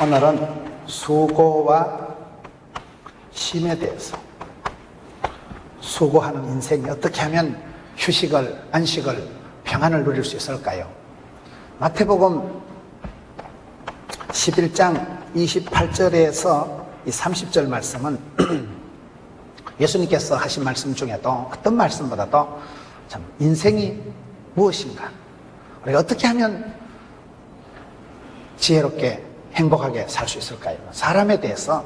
오늘은 수고와 쉼에 대해서, 수고하는 인생이 어떻게 하면 휴식을, 안식을, 평안을 누릴 수 있을까요? 마태복음 11장 28절에서 이 30절 말씀은 예수님께서 하신 말씀 중에도 어떤 말씀보다도 참 인생이 무엇인가, 우리가 어떻게 하면 지혜롭게 행복하게 살 수 있을까요? 사람에 대해서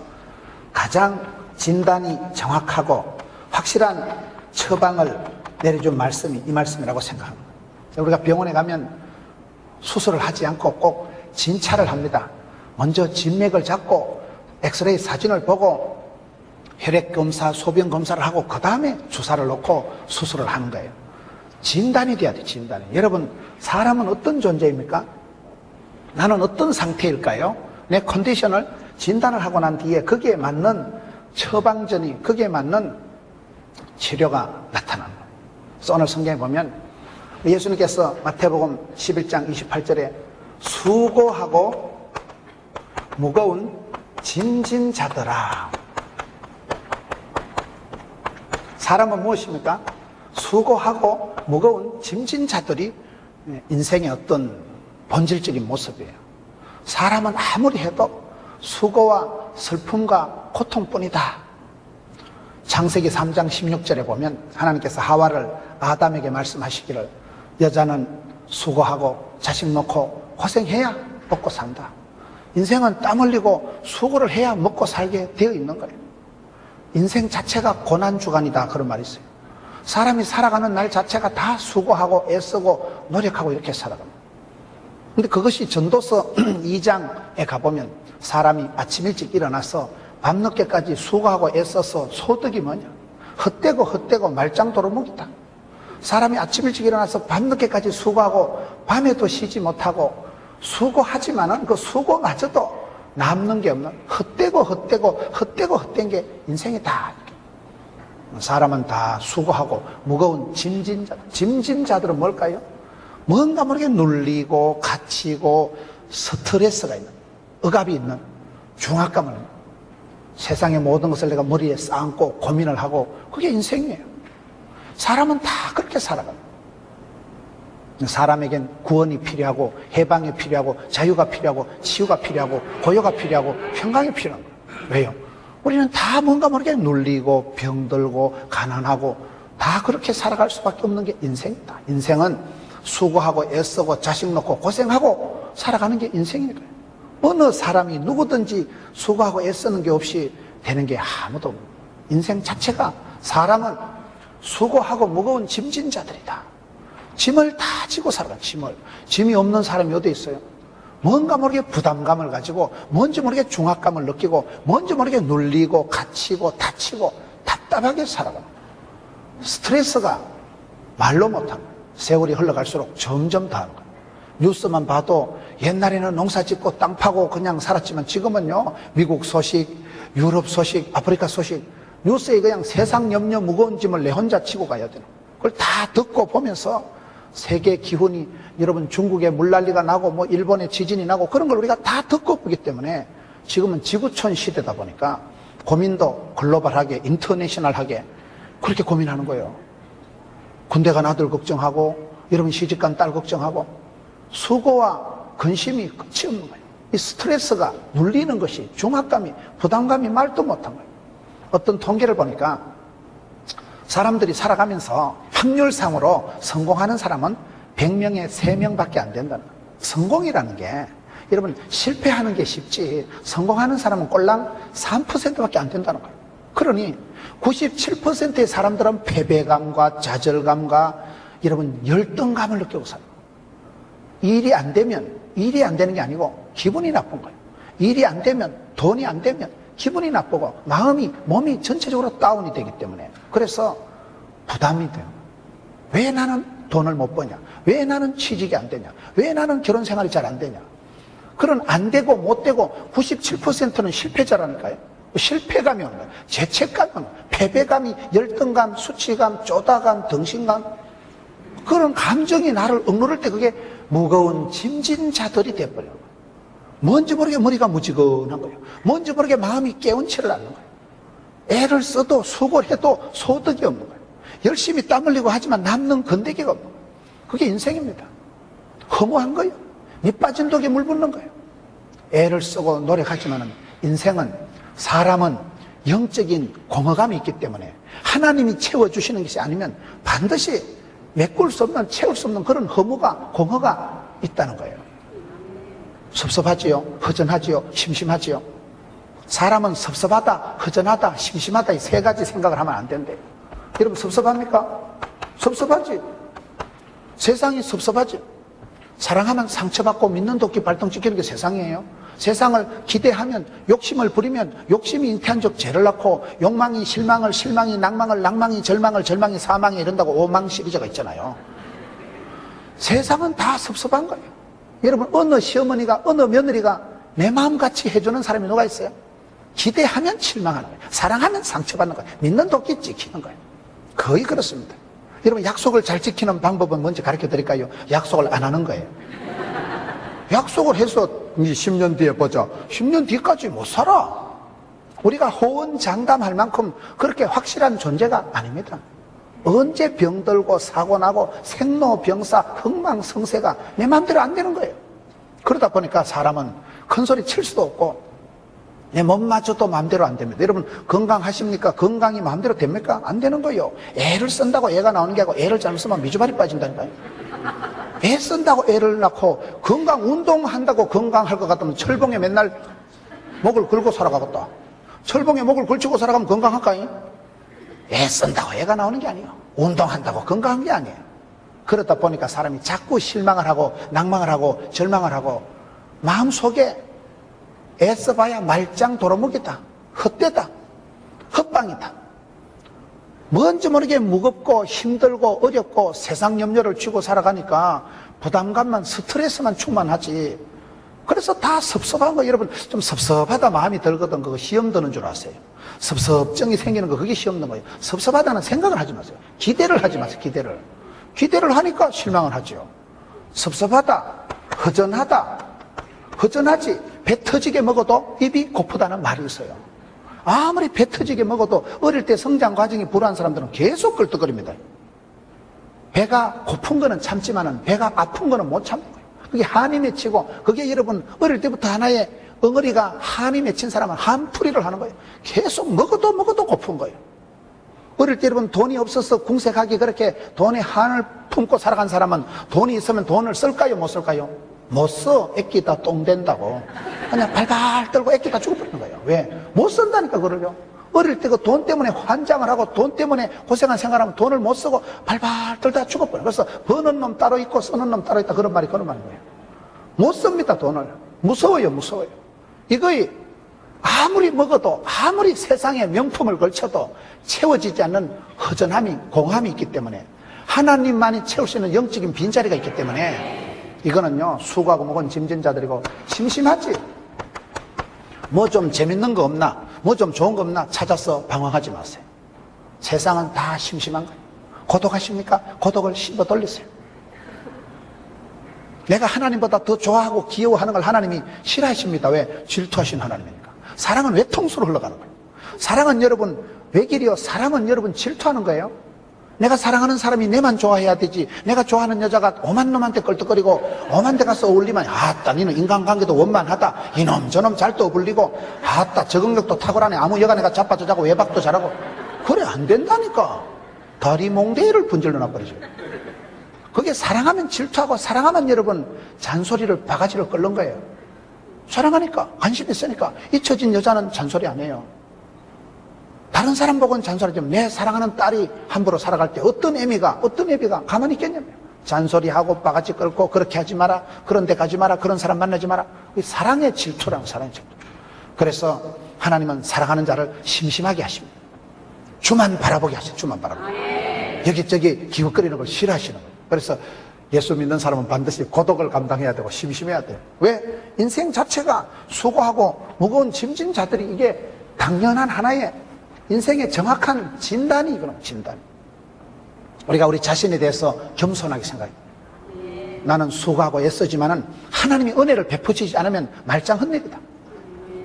가장 진단이 정확하고 확실한 처방을 내려준 말씀이 이 말씀이라고 생각합니다. 우리가 병원에 가면 수술을 하지 않고 꼭 진찰을 합니다. 먼저 진맥을 잡고 엑스레이 사진을 보고 혈액검사, 소변검사를 하고 그 다음에 주사를 놓고 수술을 하는 거예요. 진단이 돼야 돼, 진단이. 여러분, 사람은 어떤 존재입니까? 나는 어떤 상태일까요? 내 컨디션을 진단을 하고 난 뒤에 거기에 맞는 처방전이, 거기에 맞는 치료가 나타나는 거예요. 그래서 오늘 성경에 보면 예수님께서 마태복음 11장 28절에 수고하고 무거운 짐진 자들아. 사람은 무엇입니까? 수고하고 무거운 짐진 자들이 인생의 어떤 본질적인 모습이에요. 사람은 아무리 해도 수고와 슬픔과 고통뿐이다. 창세기 3장 16절에 보면 하나님께서 하와를 아담에게 말씀하시기를 여자는 수고하고 자식 놓고 고생해야 먹고 산다. 인생은 땀 흘리고 수고를 해야 먹고 살게 되어 있는 거예요. 인생 자체가 고난주간이다, 그런 말이 있어요. 사람이 살아가는 날 자체가 다 수고하고 애쓰고 노력하고 이렇게 살아갑니다. 근데 그것이 전도서 2장에 가보면 사람이 아침 일찍 일어나서 밤늦게까지 수고하고 애써서 소득이 뭐냐? 헛되고 말짱 도루묵이다. 사람이 아침 일찍 일어나서 밤늦게까지 수고하고 밤에도 쉬지 못하고 수고하지만은 그 수고마저도 남는 게 없는 헛되고 게 인생이다. 사람은 다 수고하고 무거운 짐진자들은 뭘까요? 뭔가 모르게 눌리고 갇히고 스트레스가 있는, 억압이 있는, 중압감을 있는, 세상의 모든 것을 내가 머리에 쌓고 고민을 하고, 그게 인생이에요. 사람은 다 그렇게 살아갑니다. 사람에겐 구원이 필요하고 해방이 필요하고 자유가 필요하고 치유가 필요하고 고요가 필요하고 평강이 필요한 거예요. 왜요? 우리는 다 뭔가 모르게 눌리고 병들고 가난하고 다 그렇게 살아갈 수밖에 없는 게 인생이다. 인생은 수고하고 애쓰고 자식 놓고 고생하고 살아가는 게 인생이니까요. 어느 사람이 누구든지 수고하고 애쓰는 게 없이 되는 게 아무도 없는 거예요. 인생 자체가, 사람은 수고하고 무거운 짐진 자들이다. 짐을 다 지고 살아가. 짐이 없는 사람이 어디 있어요? 뭔가 모르게 부담감을 가지고, 뭔지 모르게 중압감을 느끼고, 뭔지 모르게 눌리고 갇히고 다치고 답답하게 살아가. 스트레스가 말로 못한 거예요. 세월이 흘러갈수록 점점 더한 거예요. 뉴스만 봐도 옛날에는 농사 짓고 땅 파고 그냥 살았지만 지금은요, 미국 소식, 유럽 소식, 아프리카 소식, 뉴스에 그냥 세상 염려 무거운 짐을 내 혼자 치고 가야 되는, 그걸 다 듣고 보면서 세계 기훈이, 여러분 중국에 물난리가 나고 뭐 일본에 지진이 나고 그런 걸 우리가 다 듣고 보기 때문에 지금은 지구촌 시대다 보니까 고민도 글로벌하게, 인터내셔널하게 그렇게 고민하는 거예요. 군대 간 아들 걱정하고, 여러분 시집간 딸 걱정하고, 수고와 근심이 끝이 없는 거예요. 이 스트레스가, 눌리는 것이, 중압감이, 부담감이 말도 못한 거예요. 어떤 통계를 보니까 사람들이 살아가면서 확률상으로 성공하는 사람은 100명에 3명밖에 안 된다는 거예요. 성공이라는 게, 여러분 실패하는 게 쉽지 성공하는 사람은 꼴랑 3%밖에 안 된다는 거예요. 그러니 97%의 사람들은 패배감과 좌절감과 여러분 열등감을 느끼고 살아요. 일이 안 되면, 일이 안 되는 게 아니고 기분이 나쁜 거예요. 일이 안 되면, 돈이 안 되면 기분이 나쁘고 마음이, 몸이 전체적으로 다운이 되기 때문에, 그래서 부담이 돼요. 왜 나는 돈을 못 버냐? 왜 나는 취직이 안 되냐? 왜 나는 결혼 생활이 잘 안 되냐? 그런 안 되고 못 되고 97%는 실패자라니까요. 실패감이 오는 거예요. 죄책감이 오는 거예요. 패배감이, 열등감, 수치감, 쪼다감, 덩신감, 그런 감정이 나를 억누를 때 그게 무거운 짐진 자들이 돼버려요. 뭔지 모르게 머리가 무지근한 거예요. 뭔지 모르게 마음이 깨운치를 않는 거예요. 애를 써도 수고를 해도 소득이 없는 거예요. 열심히 땀 흘리고 하지만 남는 건더기가 없는 거예요. 그게 인생입니다. 허무한 거예요. 밑 빠진 독에 물 붓는 거예요. 애를 쓰고 노력하지만 인생은, 사람은 영적인 공허감이 있기 때문에 하나님이 채워주시는 것이 아니면 반드시 메꿀 수 없는, 채울 수 없는 그런 허무가, 공허가 있다는 거예요. 섭섭하지요? 허전하지요? 심심하지요? 사람은 섭섭하다, 허전하다, 심심하다 이 세 가지 생각을 하면 안 된대요. 여러분 섭섭합니까? 섭섭하지. 세상이 섭섭하지. 사랑하면 상처받고 믿는 도끼 발동 찍히는 게 세상이에요. 세상을 기대하면, 욕심을 부리면 욕심이 잉태한 적 죄를 낳고, 욕망이 실망을, 실망이 낭망을, 낭망이 절망을, 절망이 사망에 이른다고 오망 시리즈가 있잖아요. 세상은 다 섭섭한 거예요. 여러분, 어느 시어머니가, 어느 며느리가 내 마음같이 해주는 사람이 누가 있어요? 기대하면 실망하는 거예요. 사랑하면 상처받는 거예요. 믿는 도끼 찍히는 거예요. 거의 그렇습니다. 여러분, 약속을 잘 지키는 방법은 뭔지 가르쳐 드릴까요? 약속을 안 하는 거예요. 약속을 해서 이제 10년 뒤에 보자. 10년 뒤까지 못 살아. 우리가 호언장담할 만큼 그렇게 확실한 존재가 아닙니다. 언제 병들고 사고나고 생로병사 흥망성쇠가 내 마음대로 안 되는 거예요. 그러다 보니까 사람은 큰 소리 칠 수도 없고 내 몸마저도 마음대로 안 됩니다. 여러분 건강하십니까? 건강이 마음대로 됩니까? 안 되는 거예요. 애를 쓴다고 애가 나오는 게 아니고 애를 잘못 쓰면 미주발이 빠진다니까요. 애 쓴다고 애를 낳고 건강 운동한다고 건강할 것 같으면 철봉에 맨날 목을 걸고 살아가겠다. 철봉에 목을 걸치고 살아가면 건강할까요? 애 쓴다고 애가 나오는 게 아니에요. 운동한다고 건강한 게 아니에요. 그러다 보니까 사람이 자꾸 실망을 하고 낭망을 하고 절망을 하고 마음속에 애써봐야 말짱 도루묵이다. 헛되다. 헛방이다. 뭔지 모르게 무겁고 힘들고 어렵고 세상 염려를 쥐고 살아가니까 부담감만 스트레스만 충만하지. 그래서 다 섭섭한 거. 여러분 좀 섭섭하다 마음이 들거든. 그거 시험 드는 줄 아세요. 섭섭증이 생기는 거 그게 시험 드는 거예요. 섭섭하다는 생각을 하지 마세요. 기대를 하지 마세요. 기대를 하니까 실망을 하죠. 섭섭하다, 허전하다, 허전하지. 배 터지게 먹어도 입이 고프다는 말이 있어요. 아무리 배 터지게 먹어도 어릴 때 성장 과정이 불안한 사람들은 계속 껄떡거립니다. 배가 고픈 거는 참지만은 배가 아픈 거는 못 참는 거예요. 그게 한이 맺히고, 그게 여러분 어릴 때부터 하나의 엉어리가 한이 맺힌 사람은 한풀이를 하는 거예요. 계속 먹어도 고픈 거예요. 어릴 때 여러분 돈이 없어서 궁색하게 그렇게 돈에 한을 품고 살아간 사람은 돈이 있으면 돈을 쓸까요? 못 쓸까요? 못 써. 애끼다 똥 된다고. 그냥 발발 떨고 애끼다 죽어버리는 거예요. 왜? 못 쓴다니까 그러죠. 어릴 때 그 돈 때문에 환장을 하고 돈 때문에 고생한 생활하면 돈을 못 쓰고 발발 떨다 죽어버려요. 그래서 버는 놈 따로 있고 쓰는 놈 따로 있다. 그런 말이 그런 말이에요. 못 씁니다 돈을. 무서워요. 이거이 아무리 먹어도 아무리 세상에 명품을 걸쳐도 채워지지 않는 허전함이 공함이 있기 때문에 하나님만이 채울 수 있는 영적인 빈자리가 있기 때문에 이거는요 수고하고 먹은 짐진 자들이고 심심하지. 뭐 좀 재밌는 거 없나, 뭐 좀 좋은 거 없나 찾아서 방황하지 마세요. 세상은 다 심심한 거예요. 고독하십니까? 고독을 씹어 돌리세요. 내가 하나님보다 더 좋아하고 귀여워하는 걸 하나님이 싫어하십니다. 왜? 질투하신 하나님이니까. 사랑은 외통수로 흘러가는 거예요. 사랑은 여러분 외길이요, 사랑은 여러분 질투하는 거예요. 내가 사랑하는 사람이 내만 좋아해야 되지. 내가 좋아하는 여자가 오만 놈한테 껄떡거리고 오만 데 가서 어울리면 아따 니는 인간관계도 원만하다. 이놈 저놈 잘 떠불리고 아따 적응력도 탁월하네. 아무 여가 내가 자빠져 자고 외박도 잘하고. 그래 안 된다니까. 다리 몽대를 분질러 놔버리죠. 그게 사랑하면 질투하고 사랑하면 여러분 잔소리를 바가지를 끓는 거예요. 사랑하니까 관심 있으니까. 잊혀진 여자는 잔소리 안 해요. 다른 사람 보고는 잔소리하지만 내 사랑하는 딸이 함부로 살아갈 때 어떤 애비가 가만히 있겠냐며. 잔소리하고 바가지 끓고 그렇게 하지 마라, 그런 데 가지 마라, 그런 사람 만나지 마라. 사랑의 질투라는 사랑의 질투. 그래서 하나님은 사랑하는 자를 심심하게 하십니다. 주만 바라보게 하셔. 주만 바라보게. 여기저기 기웃거리는 걸 싫어하시는 거예요. 그래서 예수 믿는 사람은 반드시 고독을 감당해야 되고 심심해야 돼요. 왜? 인생 자체가 수고하고 무거운 짐진 자들이 이게 당연한 하나의 인생의 정확한 진단이 이거는 진단. 우리가 우리 자신에 대해서 겸손하게 생각해요. 나는 수고하고 애쓰지만은 하나님이 은혜를 베푸시지 않으면 말짱 헛내거다.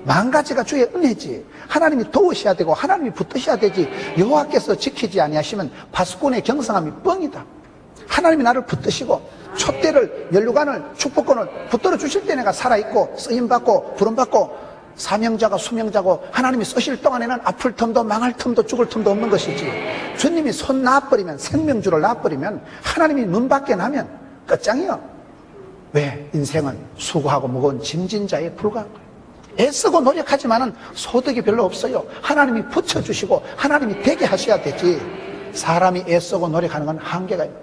만 가지가 주의 은혜지. 하나님이 도우셔야 되고 하나님이 붙드셔야 되지. 여호와께서 지키지 아니하시면 파수꾼의 경성함이 뻥이다. 하나님이 나를 붙드시고 촛대를, 연료관을, 축복권을 붙들어 주실 때 내가 살아있고 쓰임받고 부름받고 사명자가 수명자고 하나님이 쓰실 동안에는 아플 틈도 망할 틈도 죽을 틈도 없는 것이지. 주님이 손 놔버리면, 생명줄을 놔버리면, 하나님이 눈 밖에 나면 끝장이요. 왜? 인생은 수고하고 무거운 짐진 자에 불과한 거예요. 애쓰고 노력하지만은 소득이 별로 없어요. 하나님이 붙여주시고 하나님이 되게 하셔야 되지. 사람이 애쓰고 노력하는 건 한계가 있어요.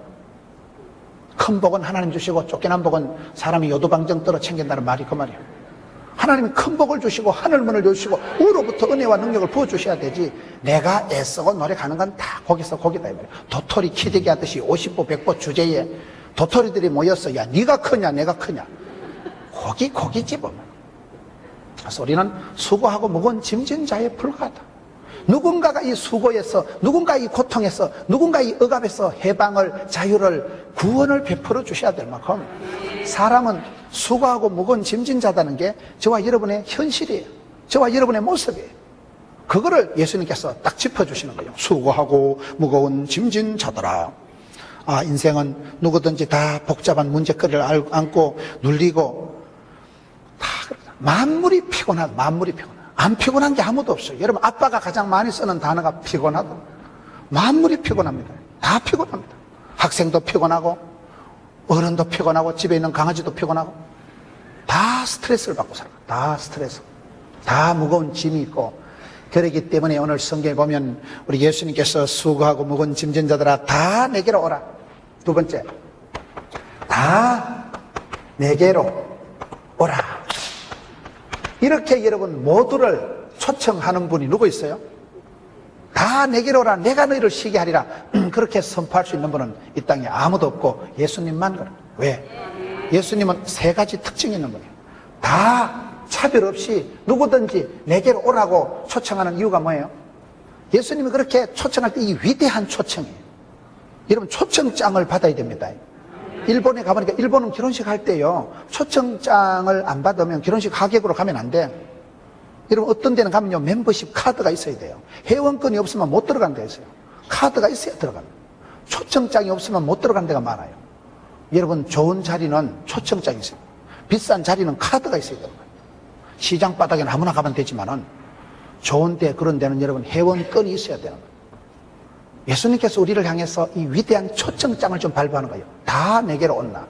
큰 복은 하나님 주시고 쫓겨난 복은 사람이 요도방정 떨어 챙긴다는 말이 그 말이에요. 하나님이 큰 복을 주시고 하늘문을 주시고 우로부터 은혜와 능력을 부어주셔야 되지. 내가 애쓰고 노력하는 건 다 거기서 거기다 이 말이에요. 도토리 키대기 하듯이 50보 100보 주제에 도토리들이 모여서 야 네가 크냐 내가 크냐 거기지 보면. 그래서 우리는 수고하고 무거운 짐진 자에 불과하다. 누군가가 이 수고에서, 누군가 이 고통에서, 누군가 이 억압에서 해방을, 자유를, 구원을 베풀어 주셔야 될 만큼 사람은 수고하고 무거운 짐진 자다는 게 저와 여러분의 현실이에요. 저와 여러분의 모습이에요. 그거를 예수님께서 딱 짚어주시는 거예요. 수고하고 무거운 짐진 자들아. 아, 인생은 누구든지 다 복잡한 문제거리를 안고 눌리고 다 그러다. 만물이 피곤하다. 만물이 피곤하다. 안 피곤한 게 아무도 없어요. 여러분, 아빠가 가장 많이 쓰는 단어가 피곤하다. 만물이 피곤합니다. 다 피곤합니다. 학생도 피곤하고 어른도 피곤하고 집에 있는 강아지도 피곤하고 다 스트레스를 받고 살아요. 다 스트레스. 다 무거운 짐이 있고. 그렇기 때문에 오늘 성경에 보면 우리 예수님께서 수고하고 무거운 짐진 자들아 다 내게로 오라. 두 번째, 다 내게로 오라. 이렇게 여러분 모두를 초청하는 분이 누구 있어요? 다 내게로 오라. 내가 너희를 쉬게 하리라. 그렇게 선포할 수 있는 분은 이 땅에 아무도 없고 예수님만 그래요. 왜? 예수님은 세 가지 특징이 있는 분이에요. 다 차별 없이 누구든지 내게로 오라고 초청하는 이유가 뭐예요? 예수님이 그렇게 초청할 때 이 위대한 초청이에요. 여러분, 초청장을 받아야 됩니다. 일본에 가보니까 일본은 결혼식 할 때요, 초청장을 안 받으면 결혼식 하객으로 가면 안 돼. 여러분, 어떤 데는 가면요, 멤버십 카드가 있어야 돼요. 회원권이 없으면 못 들어가는 데가 있어요. 카드가 있어야 들어갑니다. 초청장이 없으면 못 들어가는 데가 많아요. 여러분, 좋은 자리는 초청장이 있어요. 비싼 자리는 카드가 있어야 되는 거예요. 시장 바닥에는 아무나 가면 되지만은 좋은 데, 그런 데는 여러분 회원권이 있어야 되는 거예요. 예수님께서 우리를 향해서 이 위대한 초청장을 좀 발부하는 거예요. 다 내게로 온나.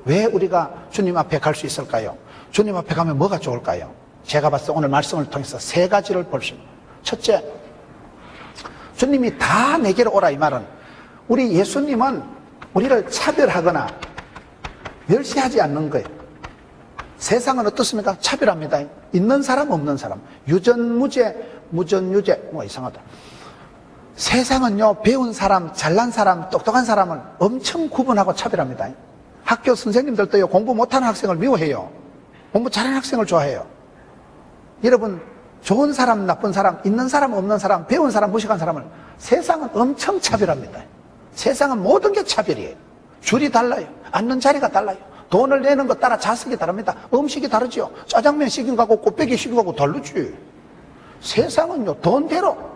왜 우리가 주님 앞에 갈 수 있을까요? 주님 앞에 가면 뭐가 좋을까요? 제가 봤을 때 오늘 말씀을 통해서 세 가지를 볼 수 있습니다. 첫째, 주님이 다 내게로 오라 이 말은 우리 예수님은 우리를 차별하거나 멸시하지 않는 거예요. 세상은 어떻습니까? 차별합니다. 있는 사람 없는 사람, 유전무죄, 무전유죄. 뭐 이상하다. 세상은요, 배운 사람, 잘난 사람, 똑똑한 사람을 엄청 구분하고 차별합니다. 학교 선생님들도요, 공부 못하는 학생을 미워해요. 공부 잘하는 학생을 좋아해요. 여러분, 좋은 사람, 나쁜 사람, 있는 사람, 없는 사람, 배운 사람, 무식한 사람을 세상은 엄청 차별합니다. 세상은 모든 게 차별이에요. 줄이 달라요. 앉는 자리가 달라요. 돈을 내는 것 따라 자석이 다릅니다. 음식이 다르죠. 짜장면 식인 거하고 꽃배기 식인 거하고 다르지. 세상은요, 돈대로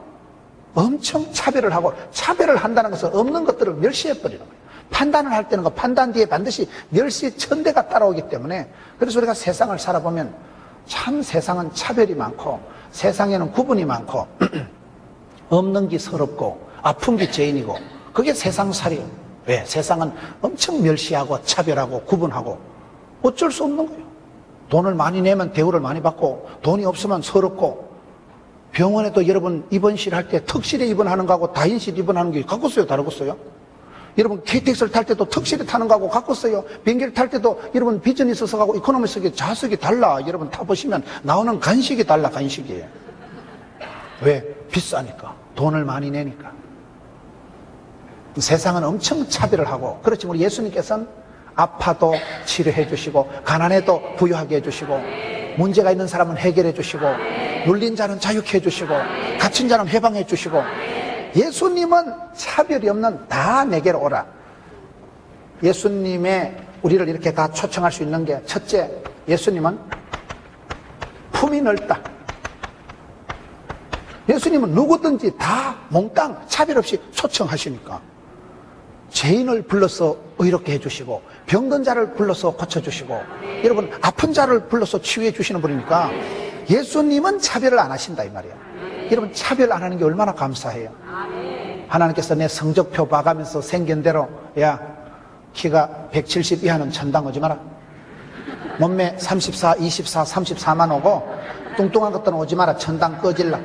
엄청 차별을 하고, 차별을 한다는 것은 없는 것들을 멸시해버리는 거예요. 판단을 할 때는 그 판단 뒤에 반드시 멸시 천대가 따라오기 때문에, 그래서 우리가 세상을 살아보면 참 세상은 차별이 많고 세상에는 구분이 많고 없는 게 서럽고 아픈 게 죄인이고, 그게 세상살이에요. 왜? 세상은 엄청 멸시하고 차별하고 구분하고 어쩔 수 없는 거예요. 돈을 많이 내면 대우를 많이 받고, 돈이 없으면 서럽고, 병원에도 여러분 입원실 할 때 특실에 입원하는 거하고 다인실 입원하는 게 갖고 써요, 다르고 써요? 여러분 KTX를 탈 때도 특실에 타는 거하고 갖고 써요. 비행기를 탈 때도 여러분 비즈니스 석하고 이코노미 석이 좌석이 달라. 여러분 타보시면 나오는 간식이 달라, 간식이. 왜? 비싸니까. 돈을 많이 내니까. 세상은 엄청 차별을 하고, 그렇지만 우리 예수님께서는 아파도 치료해 주시고, 가난해도 부유하게 해 주시고, 문제가 있는 사람은 해결해 주시고, 눌린 자는 자유케 해 주시고, 갇힌 자는 해방해 주시고, 예수님은 차별이 없는 다 내게로 오라. 예수님의 우리를 이렇게 다 초청할 수 있는 게, 첫째, 예수님은 품이 넓다. 예수님은 누구든지 다 몽땅 차별 없이 초청하시니까 죄인을 불러서 의롭게 해주시고 병든 자를 불러서 고쳐주시고 여러분 아픈 자를 불러서 치유해 주시는 분이니까 예수님은 차별을 안 하신다 이 말이에요. 여러분 차별 안 하는 게 얼마나 감사해요. 하나님께서 내 성적표 봐가면서 생긴 대로 야 키가 170 이하는 천당 오지 마라. 몸매 34, 24, 34만 오고 뚱뚱한 것들은 오지 마라. 천당 꺼질라.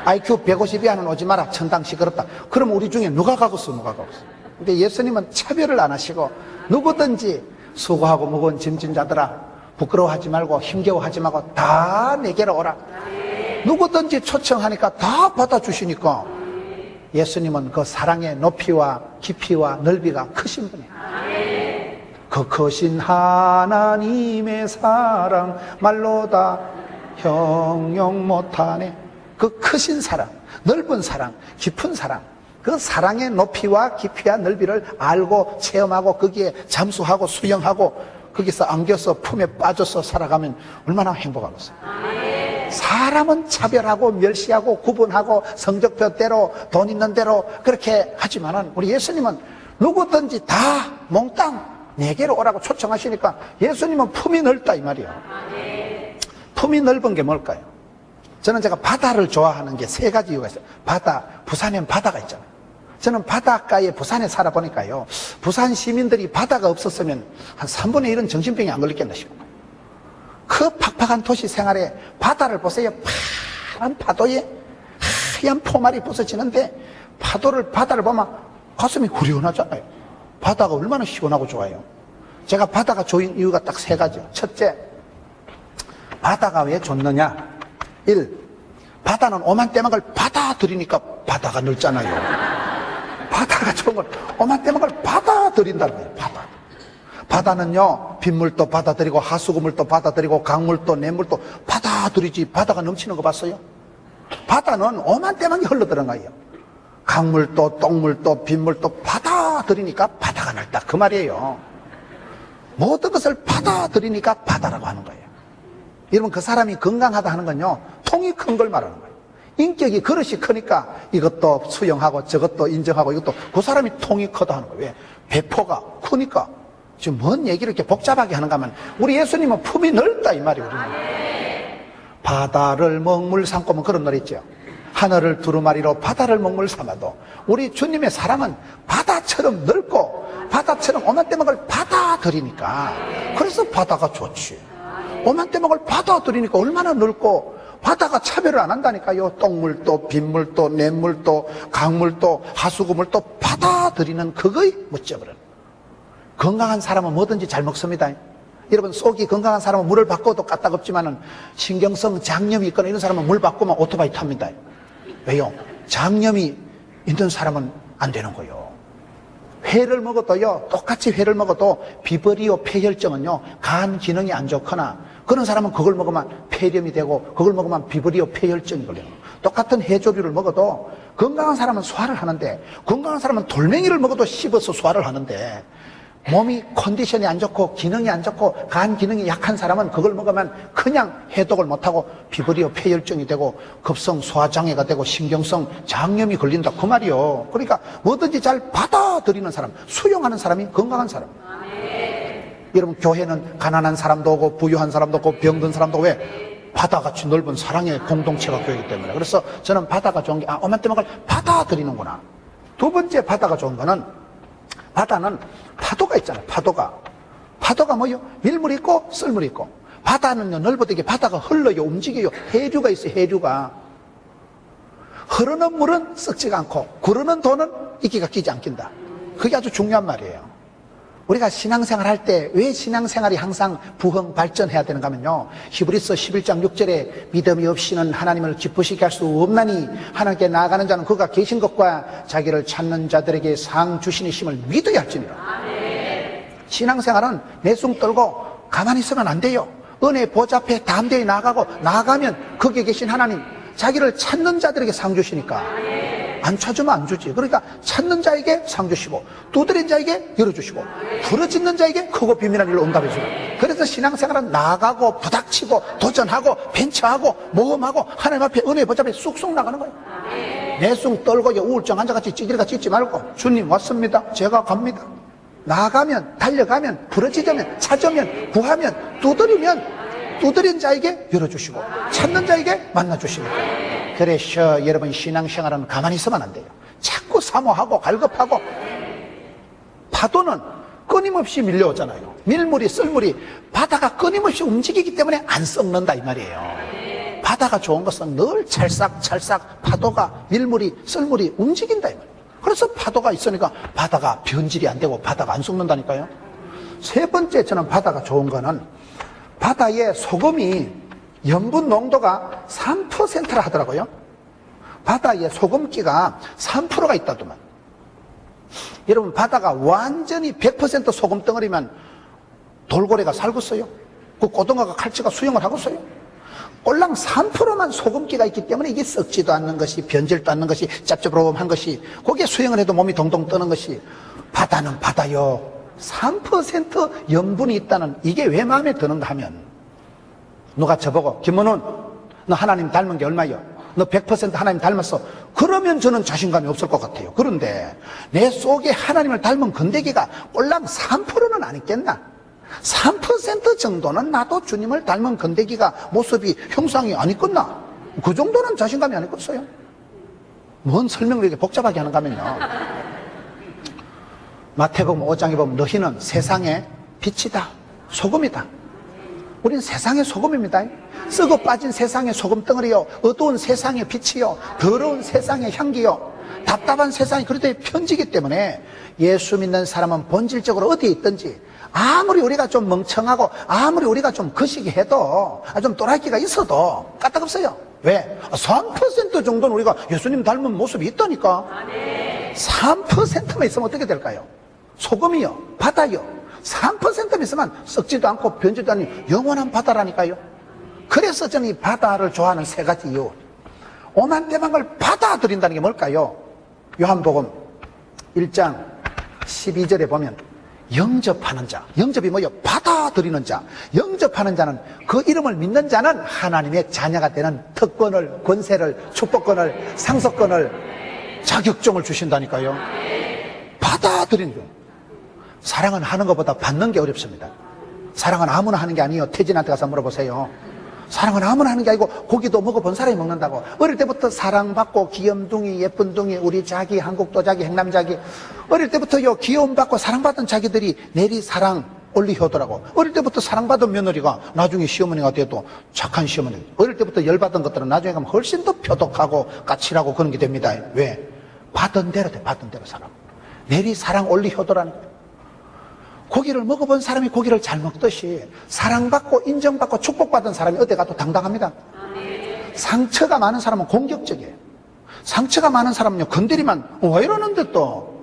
IQ 150 이하는 오지 마라. 천당 시끄럽다. 그럼 우리 중에 누가 가겠어? 누가 가겠어? 근데 예수님은 차별을 안 하시고 누구든지 수고하고 무거운 짐진 자들아 부끄러워하지 말고 힘겨워하지 말고 다 내게로 오라. 누구든지 초청하니까 다 받아주시니까 예수님은 그 사랑의 높이와 깊이와 넓이가 크신 분이에요. 그 크신 하나님의 사랑 말로 다 형용 못하네. 그 크신 사랑, 넓은 사랑, 깊은 사랑, 그 사랑의 높이와 깊이와 넓이를 알고 체험하고 거기에 잠수하고 수영하고 거기서 안겨서 품에 빠져서 살아가면 얼마나 행복하겠어요. 사람은 차별하고 멸시하고 구분하고 성적표대로 돈 있는 대로 그렇게 하지만은 우리 예수님은 누구든지 다 몽땅 내게로 오라고 초청하시니까 예수님은 품이 넓다 이 말이에요. 품이 넓은 게 뭘까요? 저는 제가 바다를 좋아하는 게 세 가지 이유가 있어요. 바다, 부산에는 바다가 있잖아요. 저는 바닷가에 부산에 살아보니까요, 부산 시민들이 바다가 없었으면 한 3분의 1은 정신병이 안 걸렸겠나 싶어요. 그 팍팍한 도시 생활에 바다를 보세요. 파란 파도에 하얀 포말이 부서지는데 바다를 보면 가슴이 후련하잖아요. 바다가 얼마나 시원하고 좋아요. 제가 바다가 좋은 이유가 딱 세 가지요. 첫째, 바다가 왜 좋느냐? 1. 바다는 오만때막을 받아들이니까 바다가 넓잖아요. 바다가 좋은 걸 오만때막을 받아들인다는 거예요. 바다는요 빗물도 받아들이고 하수구물도 받아들이고 강물도 냇물도 받아들이지. 바다가 넘치는 거 봤어요? 바다는 오만때막이 흘러들어가요. 강물도 똥물도 빗물도 받아들이니까 바다가 넓다 그 말이에요. 모든 것을 받아들이니까 바다라고 하는 거예요. 여러분 그 사람이 건강하다 하는 건요 통이 큰 걸 말하는 거예요. 인격이 그릇이 크니까 이것도 수용하고 저것도 인정하고 이것도 그 사람이 통이 크다 하는 거예요. 왜? 배포가 크니까. 지금 뭔 얘기를 이렇게 복잡하게 하는가 하면 우리 예수님은 품이 넓다 이 말이에요. 우리는. 바다를 먹물 삼고 뭐 그런 노래 있죠. 하늘을 두루마리로 바다를 먹물 삼아도 우리 주님의 사랑은 바다처럼 넓고 바다처럼 오만때막을 받아들이니까 그래서 바다가 좋지. 오만때막을 받아들이니까 얼마나 넓고 바다가 차별을 안 한다니까요. 똥물도 빗물도 냇물도 강물도 하수구물도 받아들이는 그거의 멋져버려. 건강한 사람은 뭐든지 잘 먹습니다. 여러분 속이 건강한 사람은 물을 바꿔도 까딱없지만은 신경성 장염이 있거나 이런 사람은 물 바꾸면 오토바이 탑니다. 왜요? 장염이 있는 사람은 안 되는 거예요. 회를 먹어도요 똑같이 회를 먹어도 비브리오 폐혈증은요 간 기능이 안 좋거나 그런 사람은 그걸 먹으면 폐렴이 되고 그걸 먹으면 비브리오 폐혈증이 걸려요. 똑같은 해조류를 먹어도 건강한 사람은 소화를 하는데 건강한 사람은 돌멩이를 먹어도 씹어서 소화를 하는데 몸이 컨디션이 안 좋고 기능이 안 좋고 간 기능이 약한 사람은 그걸 먹으면 그냥 해독을 못하고 비브리오 폐혈증이 되고 급성 소화장애가 되고 신경성 장염이 걸린다 그 말이요. 그러니까 뭐든지 잘 받아들이는 사람, 수용하는 사람이 건강한 사람. 여러분 교회는 가난한 사람도 오고 부유한 사람도 오고 병든 사람도 오고 왜? 바다같이 넓은 사랑의 공동체가 교회이기 때문에. 그래서 저는 바다가 좋은 게 오만때막을 받아들이는구나. 두 번째 바다가 좋은 거는 바다는 파도가 있잖아요. 파도가 뭐요? 밀물이 있고 썰물이 있고. 바다는요 넓어되게 바다가 흘러요. 움직여요. 해류가 있어요. 해류가. 흐르는 물은 썩지가 않고 구르는 돈은 이끼가 끼지 않긴다. 그게 아주 중요한 말이에요. 우리가 신앙생활 할 때 왜 신앙생활이 항상 부흥 발전해야 되는가 하면요 히브리서 11장 6절에 믿음이 없이는 하나님을 기쁘시게 할 수 없나니 하나님께 나아가는 자는 그가 계신 것과 자기를 찾는 자들에게 상 주시니심을 믿어야 할지니라. 신앙생활은 내숭 떨고 가만히 있으면 안 돼요. 은혜 보좌 앞에 담대히 나아가고 나아가면 거기에 계신 하나님 자기를 찾는 자들에게 상 주시니까 안 찾으면 안 주지. 그러니까 찾는 자에게 상 주시고 두드린 자에게 열어주시고 부르짖는 자에게 크고 비밀한 일로 응답해 주고. 그래서 신앙생활은 나가고 부닥치고 도전하고 벤처하고 모험하고 하나님 앞에 은혜 붙잡아 쑥쑥 나가는 거예요. 내숭 떨고 우울증 환자같이 찌질같이 있지 말고 주님 왔습니다. 제가 갑니다. 나가면 달려가면 부르짖으면 찾으면 구하면 두드린 자에게 열어주시고 찾는 자에게 만나주십니다. 그래서 여러분 신앙생활은 가만히 있으면 안 돼요. 자꾸 사모하고 갈급하고. 파도는 끊임없이 밀려오잖아요. 밀물이 썰물이 바다가 끊임없이 움직이기 때문에 안 썩는다 이 말이에요. 바다가 좋은 것은 늘 찰싹찰싹 파도가 밀물이 썰물이 움직인다 이 말이에요. 그래서 파도가 있으니까 바다가 변질이 안 되고 바다가 안 썩는다니까요. 세 번째 저는 바다가 좋은 거는 바다의 소금이 염분 농도가 3%라 하더라고요. 바다에 소금기가 3%가 있다더만. 여러분 바다가 완전히 100% 소금 덩어리면 돌고래가 살겠어요? 그 고등어가 칼치가 수영을 하겠어요? 꼴랑 3%만 소금기가 있기 때문에 이게 썩지도 않는 것이 변질도 않는 것이 짭짭한 것이 거기에 수영을 해도 몸이 동동 뜨는 것이 바다는 바다요. 3% 염분이 있다는 이게 왜 마음에 드는가 하면 누가 저보고 김문훈 너 하나님 닮은 게 얼마요? 너 100% 하나님 닮았어. 그러면 저는 자신감이 없을 것 같아요. 그런데 내 속에 하나님을 닮은 건데기가 꼴랑 3%는 안 있겠나? 3% 정도는 나도 주님을 닮은 건데기가 모습이 형상이 안 있겠나? 그 정도는 자신감이 안 있겠어요? 뭔 설명을 이렇게 복잡하게 하는가 하면요. 마태복음 5장에 보면 너희는 세상의 빛이다. 소금이다. 우린 세상의 소금입니다. 썩어 빠진 세상의 소금 덩어리요. 어두운 세상의 빛이요. 더러운 세상의 향기요. 답답한 세상이 그렇게 편지기 때문에 예수 믿는 사람은 본질적으로 어디에 있든지 아무리 우리가 좀 멍청하고 아무리 우리가 좀 거시기 해도 좀 또라이기가 있어도 까딱없어요. 왜? 3% 정도는 우리가 예수님 닮은 모습이 있다니까. 3%만 있으면 어떻게 될까요? 소금이요, 바다요. 3%만 있으면 썩지도 않고 변질도 않는 영원한 바다라니까요. 그래서 저는 이 바다를 좋아하는 세 가지 이유. 오만대방을 받아들인다는 게 뭘까요? 요한복음 1장 12절에 보면 영접하는 자, 영접이 뭐예요? 받아들이는 자. 영접하는 자는 그 이름을 믿는 자는 하나님의 자녀가 되는 특권을, 권세를, 축복권을, 상속권을, 자격증을 주신다니까요. 받아들이는 거. 사랑은 하는 것보다 받는 게 어렵습니다. 사랑은 아무나 하는 게 아니에요. 태진한테 가서 물어보세요. 사랑은 아무나 하는 게 아니고 고기도 먹어본 사람이 먹는다고. 어릴 때부터 사랑받고 귀염둥이 예쁜둥이 우리 자기 한국도 자기 행남자기 어릴 때부터요 귀여움받고 사랑받던 자기들이 내리 사랑 올리효더라고. 어릴 때부터 사랑받은 며느리가 나중에 시어머니가 돼도 착한 시어머니. 어릴 때부터 열받은 것들은 나중에 가면 훨씬 더 표독하고 까칠하고 그런 게 됩니다. 왜? 받은 대로 돼. 받은 대로 사랑. 내리 사랑 올리효더라는 거예요. 고기를 먹어본 사람이 고기를 잘 먹듯이 사랑받고 인정받고 축복받은 사람이 어디 가도 당당합니다. 상처가 많은 사람은 공격적이에요. 상처가 많은 사람은요 건드리면 왜 이러는데 또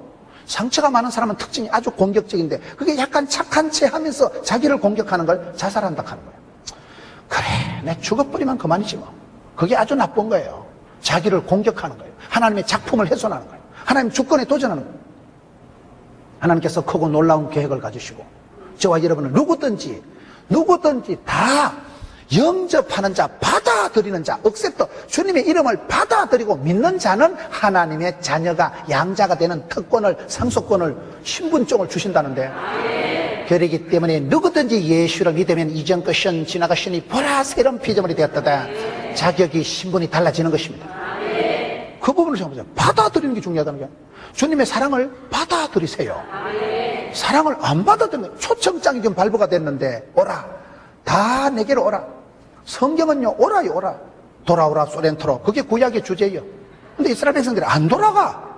상처가 많은 사람은 특징이 아주 공격적인데 그게 약간 착한 체 하면서 자기를 공격하는 걸 자살한다 하는 거예요. 그래 내 죽어버리면 그만이지 뭐. 그게 아주 나쁜 거예요. 자기를 공격하는 거예요. 하나님의 작품을 훼손하는 거예요. 하나님 주권에 도전하는 거예요. 하나님께서 크고 놀라운 계획을 가지시고 저와 여러분은 누구든지 다 영접하는 자, 받아들이는 자, 억셉터 주님의 이름을 받아들이고 믿는 자는 하나님의 자녀가 양자가 되는 특권을, 상속권을, 신분증을 주신다는데 그러기 때문에 누구든지 예수를 믿으면 이전 것은 지나가시니 보라 새로운 피조물이 되었다. 자격이 신분이 달라지는 것입니다. 그 부분을 생각해보세요. 받아들이는 게 중요하다는 거예요. 주님의 사랑을 받아들이세요. 사랑을 안 받아들이면 초청장이 지금 발부가 됐는데 오라. 다 내게로 오라. 성경은요 오라요 오라. 돌아오라 소렌토로. 그게 구약의 주제예요. 근데 이스라엘 백성들이 안 돌아가.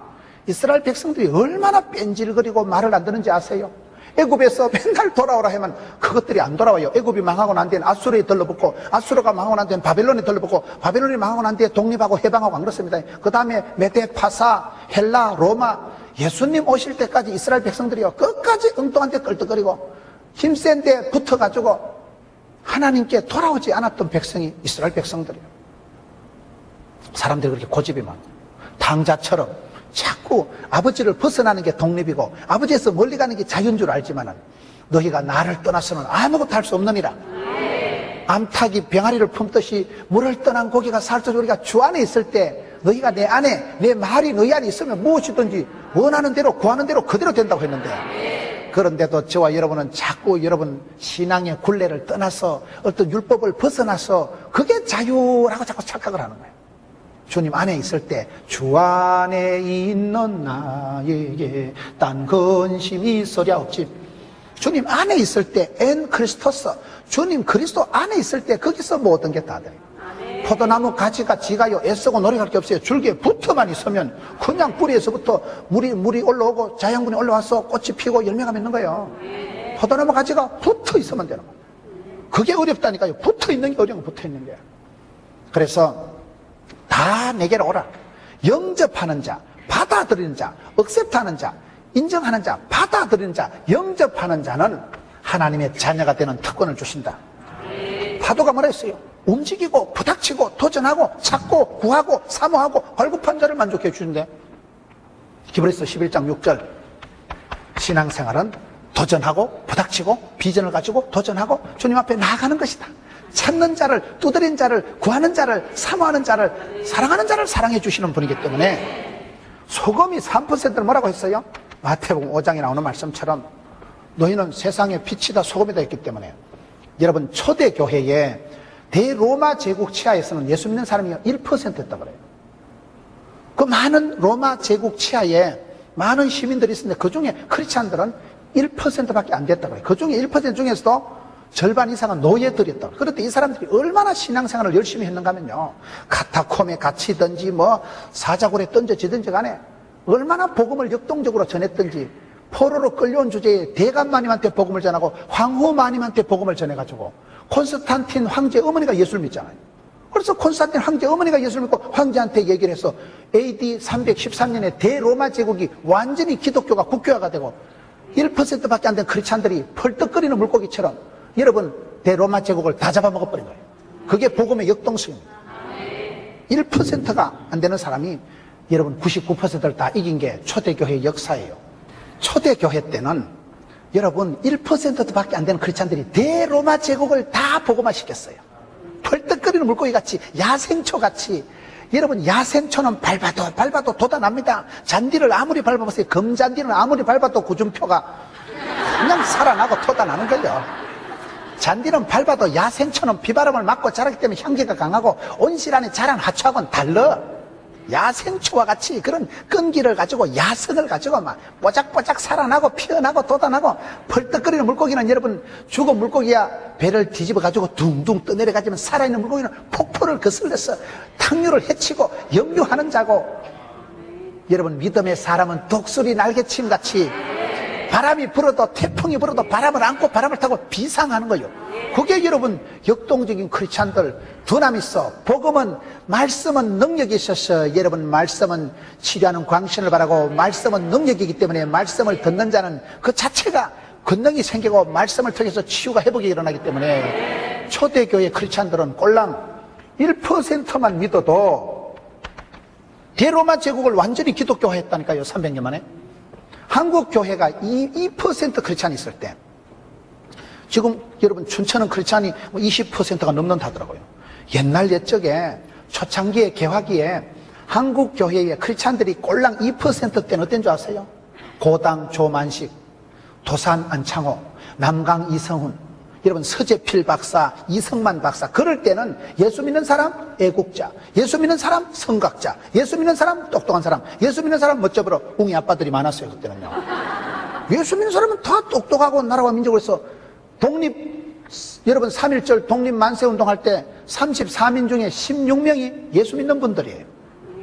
이스라엘 백성들이 얼마나 뺀질거리고 말을 안 듣는지 아세요? 애굽에서 맨날 돌아오라 하면 그것들이 안 돌아와요. 애굽이 망하고 난 뒤엔 아수르에 들러붙고 아수르가 망하고 난 뒤엔 바벨론에 들러붙고 바벨론이 망하고 난 뒤에 독립하고 해방하고 안 그렇습니다. 그 다음에 메데, 파사, 헬라, 로마 예수님 오실 때까지 이스라엘 백성들이요 끝까지 엉뚱한 데 끌떡거리고 힘센 데 붙어가지고 하나님께 돌아오지 않았던 백성이 이스라엘 백성들이에요. 사람들이 그렇게 고집이 많아요. 당자처럼 자꾸 아버지를 벗어나는 게 독립이고 아버지에서 멀리 가는 게 자유인 줄 알지만은 너희가 나를 떠나서는 아무것도 할 수 없느니라. 암탉이 병아리를 품듯이 물을 떠난 고기가 살쪄서 우리가 주 안에 있을 때 너희가 내 안에, 내 말이 너희 안에 있으면 무엇이든지 원하는 대로 구하는 대로 그대로 된다고 했는데, 그런데도 저와 여러분은 자꾸 여러분 신앙의 굴레를 떠나서 어떤 율법을 벗어나서 그게 자유라고 자꾸 착각을 하는 거예요. 주님 안에 있을 때 주 안에 있는 나에게 딴 근심이 있으랴 없지. 주님 안에 있을 때 엔 크리스토스, 주님 그리스도 안에 있을 때 거기서 모든 게 다 돼요. 포도나무 가지가 지가요 애쓰고 노력할 게 없어요. 줄기에 붙어만 있으면 그냥 뿌리에서부터 물이 올라오고 자양분이 올라와서 꽃이 피고 열매가 맺는 거예요. 포도나무 가지가 붙어 있으면 되는 거예요. 그게 어렵다니까요. 붙어 있는 게 어려운 거, 붙어 있는 게. 그래서 다 내게로 오라. 영접하는 자, 받아들이는 자, 억셉트하는 자, 인정하는 자, 받아들이는 자, 영접하는 자는 하나님의 자녀가 되는 특권을 주신다. 파도가 뭐라 했어요? 움직이고 부닥치고 도전하고 찾고 구하고 사모하고 발급한 자를 만족해 주는데, 히브리서 11장 6절 신앙생활은 도전하고 부닥치고 비전을 가지고 도전하고 주님 앞에 나아가는 것이다. 찾는 자를, 두드린 자를, 구하는 자를, 사모하는 자를, 사랑하는 자를 사랑해 주시는 분이기 때문에, 소금이 3%를 뭐라고 했어요? 마태복음 5장에 나오는 말씀처럼 너희는 세상의 빛이다 소금이다 했기 때문에, 여러분 초대교회에 대로마 제국 치하에서는 예수 믿는 사람이 1%였다고 그래요. 그 많은 로마 제국 치하에 많은 시민들이 있었는데 그 중에 크리스찬들은 1%밖에 안 됐다고 해요. 그 중에 1% 중에서도 절반 이상은 노예들이었다고. 그런데 이 사람들이 얼마나 신앙생활을 열심히 했는가 하면요, 카타콤에 갇히든지 뭐 사자굴에 던져지든지 간에 얼마나 복음을 역동적으로 전했든지, 포로로 끌려온 주제에 대감마님한테 복음을 전하고 황후마님한테 복음을 전해가지고 콘스탄틴 황제 어머니가 예수를 믿잖아요. 그래서 콘스탄틴 황제 어머니가 예수를 믿고 황제한테 얘기를 해서 AD 313년에 대로마 제국이 완전히 기독교가 국교화가 되고 1%밖에 안 된 크리스찬들이 펄떡거리는 물고기처럼 여러분 대로마 제국을 다 잡아먹어버린 거예요. 그게 복음의 역동성입니다. 1%가 안 되는 사람이 여러분 99%를 다 이긴 게 초대교회의 역사예요. 초대교회 때는 여러분 1%도 밖에 안 되는 크리스찬들이 대로마 제국을 다 복음화시켰어요. 펄떡거리는 물고기같이, 야생초같이. 여러분 야생초는 밟아도 돋아납니다. 잔디를 아무리 밟아보세요. 금잔디는 아무리 밟아도 구준표가 그냥 살아나고 돋아나는 거예요. 잔디는 밟아도 야생초는 비바람을 맞고 자라기 때문에 향기가 강하고 온실 안에 자란 하초하고는 달라. 야생초와 같이 그런 끈기를 가지고 야성을 가지고 막 뽀짝뽀짝 살아나고 피어나고 돋아나고, 펄떡거리는 물고기는 여러분 죽은 물고기야 배를 뒤집어 가지고 둥둥 떠내려가지만 살아있는 물고기는 폭포를 거슬러서 탕류를 해치고 역류하는 자고, 여러분 믿음의 사람은 독수리 날개침 같이 바람이 불어도 태풍이 불어도 바람을 안고 바람을 타고 비상하는 거예요. 그게 여러분 역동적인 크리스찬들 두나미서. 복음은, 말씀은 능력이 있어서 여러분 말씀은 치료하는 광신을 바라고 말씀은 능력이기 때문에 말씀을 듣는 자는 그 자체가 권능이 생기고 말씀을 통해서 치유가 회복이 일어나기 때문에 초대교회 크리스찬들은 꼴랑 1%만 믿어도 대로마 제국을 완전히 기독교화했다니까요. 300년 만에. 한국 교회가 2% 크리스찬이 있을 때 지금 여러분 춘천은 크리스찬이 20%가 넘는다더라고요. 옛날 옛적에 초창기에 개화기에 한국 교회의 크리스찬들이 꼴랑 2% 때는 어떤 줄 아세요? 고당 조만식, 도산 안창호, 남강 이성훈, 여러분 서재필 박사, 이성만 박사. 그럴 때는 예수 믿는 사람 애국자, 예수 믿는 사람 성각자, 예수 믿는 사람 똑똑한 사람, 예수 믿는 사람 멋져보러 웅이 아빠들이 많았어요. 그때는요. 예수 믿는 사람은 다 똑똑하고 나라와 민족을 해서 여러분 3.1절 독립만세운동 할 때 34민 중에 16명이 예수 믿는 분들이에요.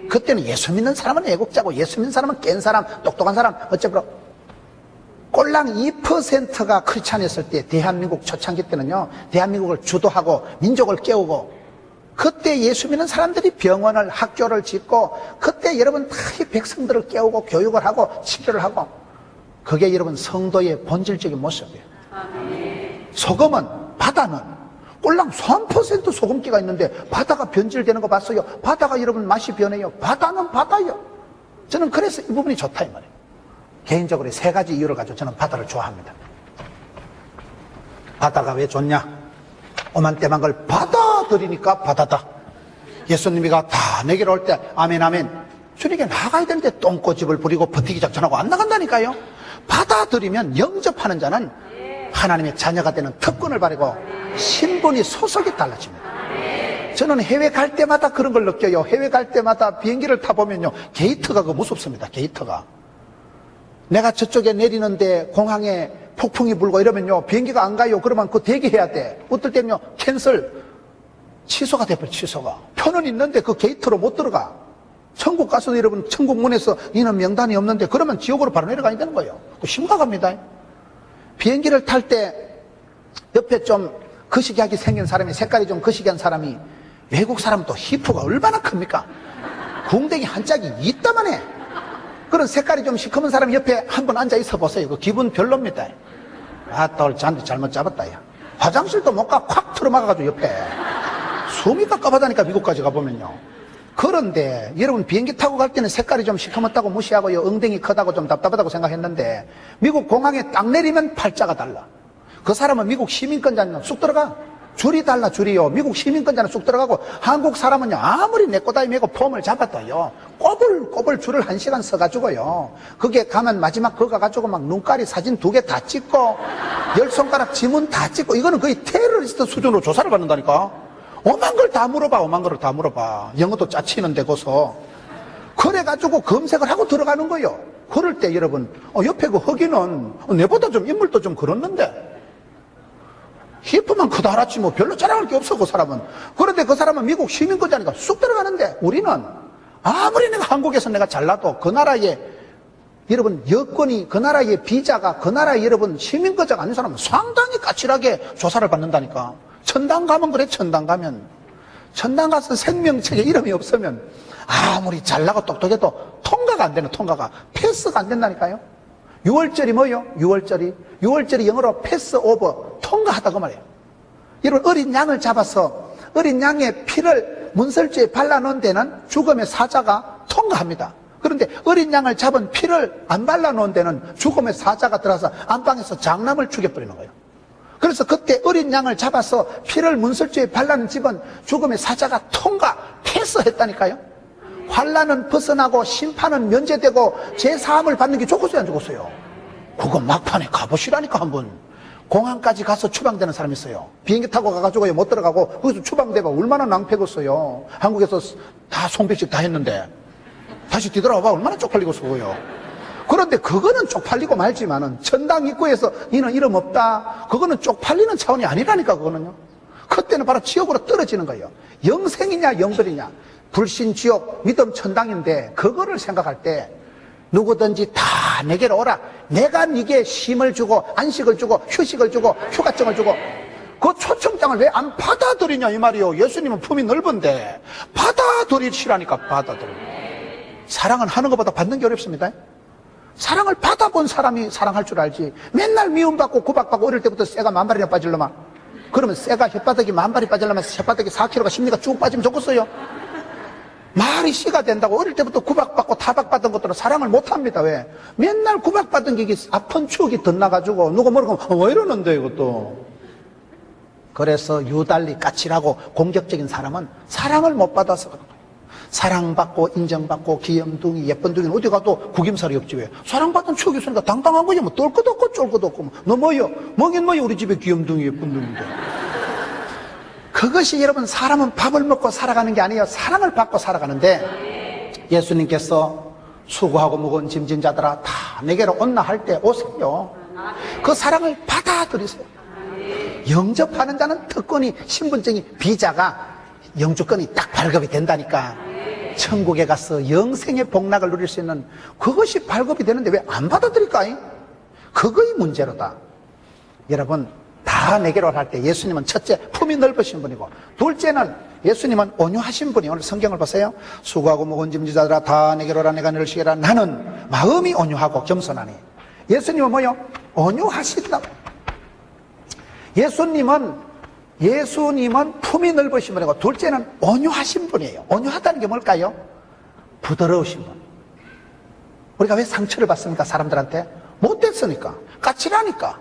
그때는 예수 믿는 사람은 애국자고 예수 믿는 사람은 깬 사람, 똑똑한 사람 어쩌보러. 꼴랑 2%가 크리스찬이었을 때, 대한민국 초창기 때는요, 대한민국을 주도하고 민족을 깨우고, 그때 예수 믿는 사람들이 병원을, 학교를 짓고, 그때 여러분 다 이 백성들을 깨우고 교육을 하고 치료를 하고, 그게 여러분 성도의 본질적인 모습이에요. 소금은, 바다는 꼴랑 3% 소금기가 있는데 바다가 변질되는 거 봤어요? 바다가 여러분 맛이 변해요. 바다는 바다요. 저는 그래서 이 부분이 좋다 이 말이에요. 개인적으로 3가지 이유를 가지고 저는 바다를 좋아합니다. 바다가 왜 좋냐? 오만때만 걸 받아들이니까 바다다. 예수님이가 다 내게로 올 때 아멘 아멘 주님께 나가야 되는데 똥꼬집을 부리고 버티기 작전하고 안 나간다니까요. 받아들이면 영접하는 자는 하나님의 자녀가 되는 특권을 받고 신분이 소속이 달라집니다. 저는 해외 갈 때마다 그런 걸 느껴요. 해외 갈 때마다 비행기를 타보면요, 게이트가 무섭습니다. 게이트가 내가 저쪽에 내리는데 공항에 폭풍이 불고 이러면요, 비행기가 안 가요. 그러면 그거 대기해야 돼. 어떨 때는요, 캔슬, 취소가 돼버려. 취소가. 표는 있는데 그 게이트로 못 들어가. 천국 가서도 여러분 천국 문에서 이는 명단이 없는데 그러면 지옥으로 바로 내려가야 되는 거예요. 그거 심각합니다. 비행기를 탈 때 옆에 좀 거시기하게 생긴 사람이, 색깔이 좀 거시기한 사람이, 외국 사람은 또 히프가 얼마나 큽니까? 궁뎅이 한 짝이 이따만해. 그런 색깔이 좀 시커먼 사람이 옆에 한번 앉아 있어 보세요. 그 기분 별로입니다. 아따 오늘 잔디 잘못 잡았다 야. 화장실도 못 가 콱 틀어막아가지고 옆에 숨이 깝깝하다니까. 미국까지 가보면요. 그런데 여러분 비행기 타고 갈 때는 색깔이 좀 시커멓다고 무시하고요, 엉덩이 크다고 좀 답답하다고 생각했는데 미국 공항에 딱 내리면 팔자가 달라. 그 사람은 미국 시민권자는 쑥 들어가. 줄이 달라. 줄이요. 미국 시민권자는 쑥 들어가고 한국 사람은요, 아무리 내 꼬다리 메고 폼을 잡아도요, 꼬불꼬불 줄을 1시간 서가지고요, 그게 가면 마지막 그거 가가지고 막 눈가리 사진 2개 다 찍고 10손가락 지문 다 찍고, 이거는 거의 테러리스트 수준으로 조사를 받는다니까. 오만 걸 다 물어봐. 오만 거를 다 물어봐. 영어도 짜치는데 고서. 그래가지고 검색을 하고 들어가는 거예요. 그럴 때 여러분, 옆에 그 흑인은 내보다 좀 인물도 좀 그렇는데 히프만 크다 알았지 뭐 별로 자랑할 게 없어 그 사람은. 그런데 그 사람은 미국 시민권자니까 쑥 들어가는데, 우리는 아무리 내가 한국에서 내가 잘나도 그 나라의 여러분 여권이, 그 나라의 비자가, 그 나라의 여러분 시민권자가 아닌 사람은 상당히 까칠하게 조사를 받는다니까. 천당 가면 그래. 천당 가면, 천당 가서 생명책에 이름이 없으면 아무리 잘나고 똑똑해도 통과가 안 되는, 통과가 패스가 안 된다니까요. 6월절이 뭐요? 6월절이 영어로 패스 오버, 통과하다고 말이에요. 여러분 어린 양을 잡아서 어린 양의 피를 문설주에 발라놓은 데는 죽음의 사자가 통과합니다. 그런데 어린 양을 잡은 피를 안 발라놓은 데는 죽음의 사자가 들어와서 안방에서 장남을 죽여버리는 거예요. 그래서 그때 어린 양을 잡아서 피를 문설주에 발라놓은 집은 죽음의 사자가 통과, 패스했다니까요. 환난은 벗어나고 심판은 면제되고 제사함을 받는 게 좋겠어요, 안 좋겠어요? 그거 막판에 가보시라니까. 한번 공항까지 가서 추방되는 사람이 있어요. 비행기 타고 가가지고 못 들어가고 거기서 추방되고 얼마나 낭패겠어요. 한국에서 다 송별식 다 했는데 다시 뒤돌아와봐 얼마나 쪽팔리겠어요. 그런데 그거는 쪽팔리고 말지만은 천당 입구에서 이는 이름 없다, 그거는 쪽팔리는 차원이 아니라니까. 그거는요, 그때는 바로 지옥으로 떨어지는 거예요. 영생이냐 영벌이냐, 불신 지옥, 믿음 천당인데, 그거를 생각할 때 누구든지 다 내게로 오라. 내가 네게 쉼을 주고 안식을 주고 휴식을 주고 휴가증을 주고. 그 초청장을 왜 안 받아들이냐 이 말이요. 예수님은 품이 넓은데 받아들이시라니까. 받아들여. 사랑은 하는 것보다 받는 게 어렵습니다. 사랑을 받아본 사람이 사랑할 줄 알지. 맨날 미움받고 구박받고 어릴 때부터 쇠가 10,000발이나 빠질려면, 그러면 쇠가 혓바닥이 10,000발이 빠질려면 혓바닥이 4kg가 10리가 쭉 빠지면 좋겠어요? 말이 씨가 된다고. 어릴 때부터 구박받고 타박받은 것들은 사랑을 못합니다. 왜? 맨날 구박받은 게 이게 아픈 추억이 덧나가지고 누가 뭐라고 하면 왜 이러는데 이것도. 그래서 유달리 까칠하고 공격적인 사람은 사랑을 못 받아서 그런 거예요. 사랑받고 인정받고 귀염둥이 예쁜둥이는 어디 가도 구김살이 없지. 왜? 사랑받은 추억이 있으니까 당당한 거지. 뭐 떨 것도 없고 쫄 것도 없고. 너 뭐요? 뭐긴 뭐요? 우리 집에 귀염둥이 예쁜둥인데. 그것이 여러분, 사람은 밥을 먹고 살아가는 게 아니에요. 사랑을 받고 살아가는데, 예수님께서 수고하고 무거운 짐진 자들아 다 내게로 온나 할 때 오세요. 그 사랑을 받아들이세요. 영접하는 자는 특권이, 신분증이, 비자가, 영주권이 딱 발급이 된다니까. 천국에 가서 영생의 복락을 누릴 수 있는 그것이 발급이 되는데 왜 안 받아들일까? 그거의 문제로다. 여러분, 다 내게로 할 때 예수님은 첫째 품이 넓으신 분이고, 둘째는 예수님은 온유하신 분이. 오늘 성경을 보세요. 수고하고 무거운 짐진 자들아 다 내게로 오라. 내가 너를 쉬게라. 나는 마음이 온유하고 겸손하니. 예수님은 뭐요? 온유하신다. 예수님은 예수님은 품이 넓으신 분이고, 둘째는 온유하신 분이에요. 온유하다는 게 뭘까요? 부드러우신 분. 우리가 왜 상처를 받습니까? 사람들한테 못됐으니까, 까칠하니까.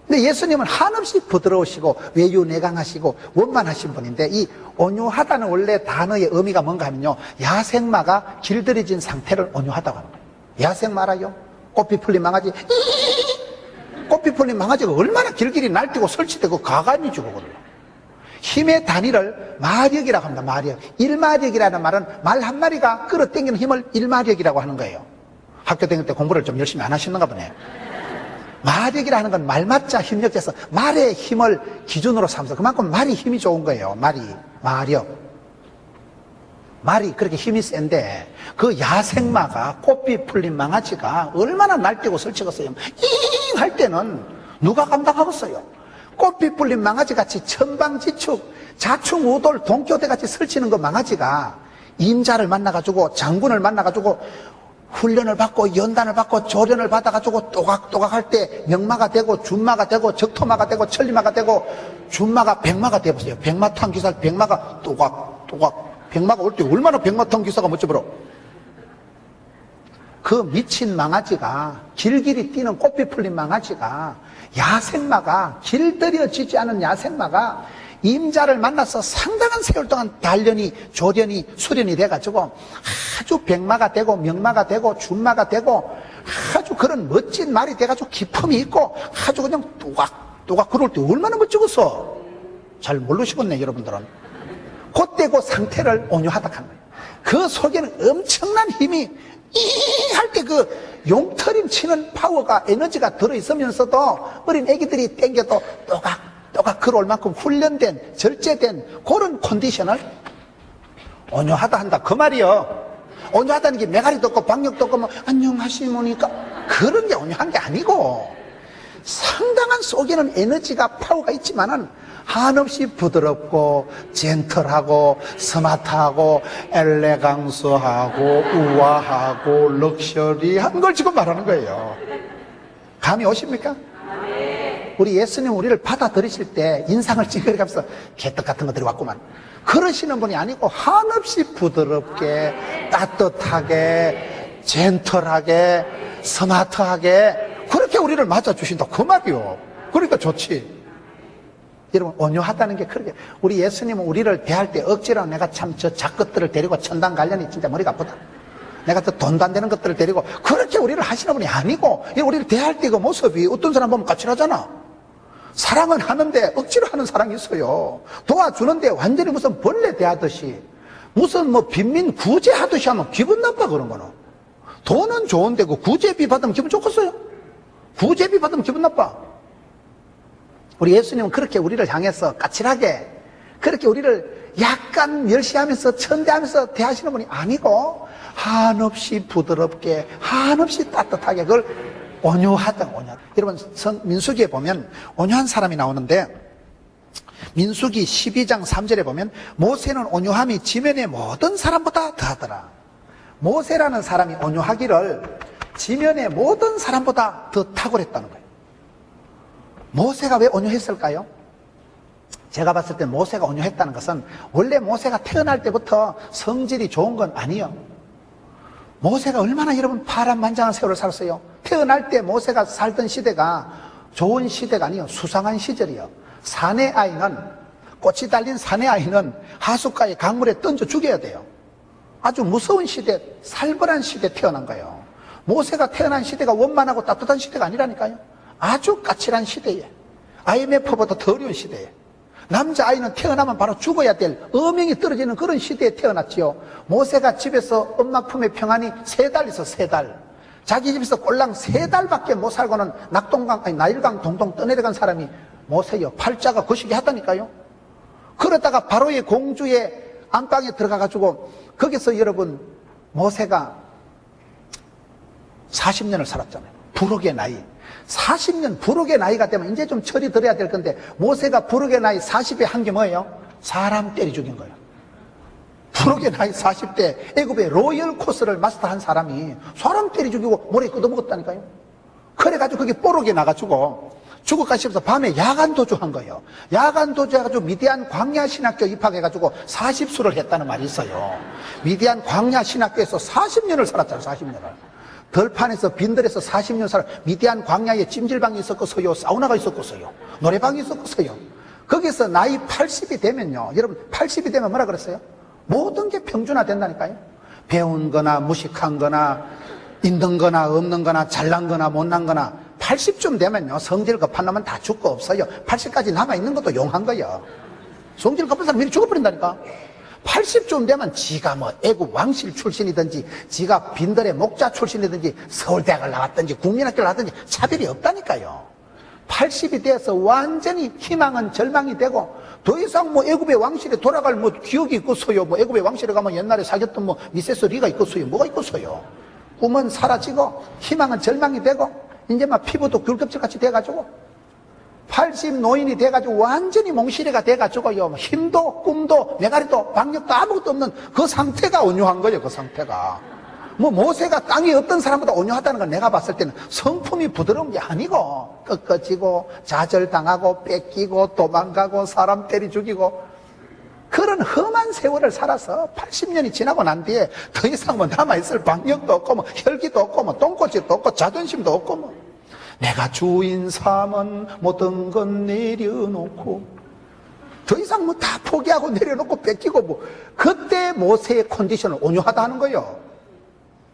근데 예수님은 한없이 부드러우시고 외유내강하시고 원만하신 분인데, 이 온유하다는 원래 단어의 의미가 뭔가 하면요, 야생마가 길들여진 상태를 온유하다고 하는 거예요. 야생마 알아요? 꽃피 풀린 망아지. 꽃피 풀린 망아지가 얼마나 길길이 날뛰고 설치되고 가관이죠, 그걸로. 힘의 단위를 마력이라고 합니다. 마력. 일마력이라는 말은 말 한 마리가 끌어당기는 힘을 일마력이라고 하는 거예요. 학교 다닐 때 공부를 좀 열심히 안 하시는가 보네. 마력이라는 건 말맞자 힘력에서 말의 힘을 기준으로 삼아서 그만큼 말이 힘이 좋은 거예요. 마력. 말이 그렇게 힘이 센데, 그 야생마가, 꽃비 풀린 망아지가 얼마나 날뛰고 설치겠어요. 잉 할 때는 누가 감당하겠어요? 꽃비 풀린 망아지 같이 천방지축, 자충우돌, 동교대 같이 설치는 그 망아지가 임자를 만나가지고, 장군을 만나가지고 훈련을 받고 연단을 받고 조련을 받아가지고 또각또각 할 때 명마가 되고 준마가 되고 적토마가 되고 천리마가 되고 준마가 백마가 되어보세요. 백마탄 기사, 백마가 또각또각, 백마가 올 때 얼마나 백마탄 기사가 멋져버려. 그 미친 망아지가, 길길이 뛰는 꽃피 풀린 망아지가, 야생마가, 길들여지지 않은 야생마가 임자를 만나서 상당한 세월 동안 단련이, 조련이, 수련이 돼가지고 아주 백마가 되고 명마가 되고 준마가 되고 아주 그런 멋진 말이 돼가지고 기품이 있고 아주 그냥 또각 그럴 때 얼마나 멋지겠어. 잘 모르시겠네, 여러분들은. 그때 그 상태를 온유하다 하는 거예요. 그 속에는 엄청난 힘이 할 때 그 용터림 치는 파워가, 에너지가 들어있으면서도 어린 애기들이 땡겨도 또각 걸어올 만큼 훈련된, 절제된 그런 컨디션을 온유하다 한다, 그 말이요. 온유하다는 게 메가리도 없고 박력도 없고 뭐 안녕하시모니까 그런 게 온유한 게 아니고, 상당한 속에는 에너지가, 파워가 있지만은 한없이 부드럽고 젠틀하고 스마트하고 엘레강스하고 우아하고 럭셔리한 걸 지금 말하는 거예요. 감이 오십니까? 우리 예수님 우리를 받아들이실 때 인상을 찌그러가면서 개떡 같은 거 들어왔구만, 그러시는 분이 아니고 한없이 부드럽게 따뜻하게 젠틀하게 스마트하게 그렇게 우리를 맞아주신다, 그 말이요. 그러니까 좋지. 여러분, 온유하다는 게 그렇게, 우리 예수님은 우리를 대할 때 억지로 내가 참 저 작것들을 데리고 천당 관련이 진짜 머리가 아프다, 내가 저 돈도 안 되는 것들을 데리고 그렇게 우리를 하시는 분이 아니고, 우리를 대할 때 그 모습이 어떤 사람 보면 까칠하잖아. 사랑은 하는데 억지로 하는 사랑이 있어요. 도와주는데 완전히 무슨 벌레 대하듯이, 무슨 뭐 빈민 구제하듯이 하면 기분 나빠, 그런 거는. 돈은 좋은데 그 구제비 받으면 기분 좋겠어요? 구제비 받으면 기분 나빠. 우리 예수님은 그렇게 우리를 향해서 까칠하게, 그렇게 우리를 약간 멸시하면서 천대하면서 대하시는 분이 아니고, 한없이 부드럽게, 한없이 따뜻하게, 그걸 온유하다. 여러분, 민수기에 보면 온유한 사람이 나오는데, 민수기 12장 3절에 보면 모세는 온유함이 지면의 모든 사람보다 더하더라. 모세라는 사람이 온유하기를 지면의 모든 사람보다 더 탁월했다는 거예요. 모세가 왜 온유했을까요? 제가 봤을 때 모세가 온유했다는 것은, 원래 모세가 태어날 때부터 성질이 좋은 건 아니에요. 모세가 얼마나 여러분 파란만장한 세월을 살았어요. 태어날 때 모세가 살던 시대가 좋은 시대가 아니에요. 수상한 시절이에요. 사내 아이는, 꽃이 달린 사내 아이는 하숫가에 강물에 던져 죽여야 돼요. 아주 무서운 시대, 살벌한 시대에 태어난 거예요. 모세가 태어난 시대가 원만하고 따뜻한 시대가 아니라니까요. 아주 까칠한 시대에, IMF보다 더 어려운 시대에, 남자아이는 태어나면 바로 죽어야 될 어명이 떨어지는 그런 시대에 태어났지요. 모세가 집에서 엄마 품에 평안히 3달 있어, 3달. 자기 집에서 꼴랑 3달밖에 못 살고는 나일강 동동 떠내려간 사람이 모세요. 팔자가 거시기 하다니까요. 그러다가 바로의 공주의 안방에 들어가가지고 거기서 여러분 모세가 40년을 살았잖아요. 부록의 나이. 40년 부록의 나이가 되면 이제 좀 철이 들어야 될 건데, 모세가 부록의 나이 40에 한 게 뭐예요? 사람 때려 죽인 거예요. 부록의 나이 40대 애굽의 로열 코스를 마스터한 사람이 사람 때려 죽이고 모래 끄덕먹었다니까요. 그래가지고 그게 뽀록에 나가지고 죽을까 싶어서 밤에 야간 도주한 거예요. 야간 도주해가지고 미디안 광야 신학교 입학해가지고 40수를 했다는 말이 있어요. 미디안 광야 신학교에서 40년을 살았잖아요. 40년을. 들판에서 빈들에서 40년 살아. 미디안 광야에 찜질방이 있었고서요, 사우나가 있었고서요, 노래방이 있었고서요. 거기서 나이 80이 되면요, 여러분 80이 되면 뭐라 그랬어요? 모든 게 평준화 된다니까요. 배운 거나 무식한 거나 있는 거나 없는 거나 잘난 거나 못난 거나 80쯤 되면요, 성질 급한 놈은 다 죽고 없어요. 80까지 남아있는 것도 용한 거예요. 성질 급한 사람 미리 죽어버린다니까. 80쯤 되면 지가 뭐 애국 왕실 출신이든지 지가 빈들의 목자 출신이든지 서울대학을 나왔든지 국민학교를 나왔든지 차별이 없다니까요. 80이 돼서 완전히 희망은 절망이 되고 더 이상 뭐 애굽의 왕실에 돌아갈 뭐 기억이 있겠어요. 뭐 애굽의 왕실에 가면 옛날에 사귀었던 뭐 미세스 리가 있겠어요. 뭐가 있겠어요. 꿈은 사라지고 희망은 절망이 되고 이제 막 피부도 귤껍질같이 돼가지고 80 노인이 돼가지고 완전히 몽실이가 돼가지고요, 힘도 꿈도 메가리도 박력도 아무것도 없는 그 상태가 온유한 거예요. 그 상태가 뭐 모세가 땅에 없던 사람보다 온유하다는 건 내가 봤을 때는 성품이 부드러운 게 아니고 꺾어지고 좌절당하고 뺏기고 도망가고 사람 때리 죽이고 그런 험한 세월을 살아서 80년이 지나고 난 뒤에 더 이상 뭐 남아있을 박력도 없고 뭐 혈기도 없고 뭐 똥꼬집도 없고 자존심도 없고 뭐 내가 주인 삼은 모든 건 내려놓고 더 이상 뭐 다 포기하고 내려놓고 뺏기고 뭐 그때 모세의 컨디션을 온유하다 하는 거예요.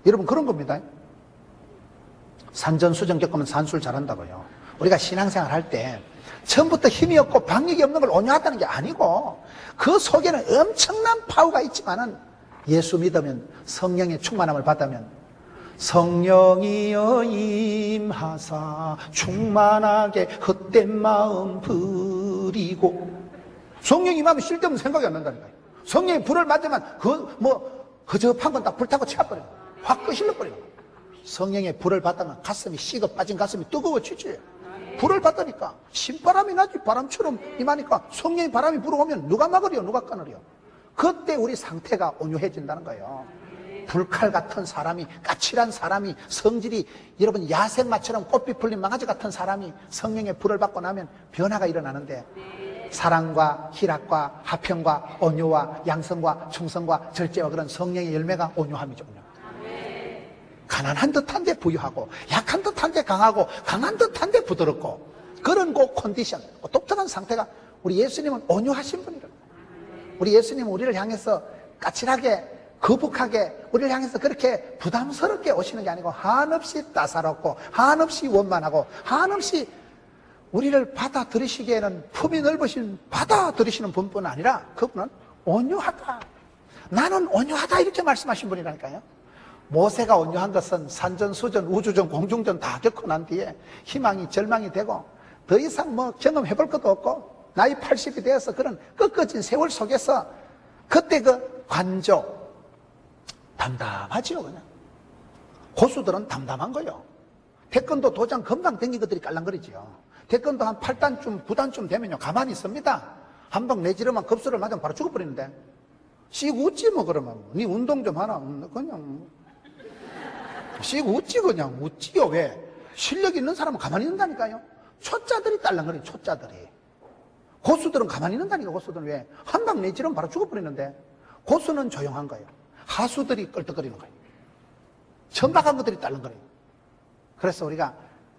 여러분 그런 겁니다. 산전수전 겪으면 산술 잘한다고요. 우리가 신앙생활 할 때 처음부터 힘이 없고 박력이 없는 걸 온유하다는 게 아니고 그 속에는 엄청난 파워가 있지만은 예수 믿으면 성령의 충만함을 받으면 성령이여 임하사 충만하게 헛된 마음 버리고 성령이 임하면 쓸데없는 생각이 안 난다니까요. 성령이 불을 맞으면 그 뭐 허접한 건 다 불타고 치워버려요. 확 끄실러버려요. 성령의 불을 받으면 가슴이 식어 빠진 가슴이 뜨거워지지. 불을 받으니까 신바람이 나지. 바람처럼 임하니까 성령의 바람이 불어오면 누가 막으려 누가 끊으려. 그때 우리 상태가 온유해진다는 거예요. 불칼 같은 사람이, 까칠한 사람이, 성질이 여러분 야생마처럼 꽃빛 풀린 망아지 같은 사람이 성령의 불을 받고 나면 변화가 일어나는데 사랑과 희락과 화평과 온유와 양성과 충성과 절제와 그런 성령의 열매가 온유함이죠. 가난한 듯한데 부유하고 약한 듯한데 강하고 강한 듯한데 부드럽고 그런 그 컨디션, 독특한 상태가 우리 예수님은 온유하신 분이라고. 우리 예수님은 우리를 향해서 까칠하게 거북하게 우리를 향해서 그렇게 부담스럽게 오시는 게 아니고 한없이 따사롭고 한없이 원만하고 한없이 우리를 받아들이시기에는 품이 넓으신 받아들이시는 분뿐 아니라 그분은 온유하다. 나는 온유하다 이렇게 말씀하신 분이라니까요. 모세가 온유한 것은 산전수전 우주전 공중전 다 겪고 난 뒤에 희망이 절망이 되고 더 이상 뭐 경험해볼 것도 없고 나이 80이 되어서 그런 꺾어진 세월 속에서 그때 그 관조 담담하지요. 그냥 고수들은 담담한 거예요. 태권도 도장 금방 댕긴 것들이 깔랑거리지요. 태권도 한 8단쯤 9단쯤 되면요 가만히 있습니다. 한 방 내지르면 급수를 맞으면 바로 죽어버리는데 씩 웃지 뭐. 그러면 네 운동 좀 하나. 그냥 씩 웃지. 그냥 웃지요. 왜? 실력 있는 사람은 가만히 있는다니까요. 초짜들이 딸랑거리는 초짜들이. 고수들은 가만히 있는다니까. 고수들은 왜? 한 방 내지르면 바로 죽어버리는데 고수는 조용한 거예요. 하수들이 껄떡거리는 거예요. 천박한 것들이 딸랑거려요. 그래서 우리가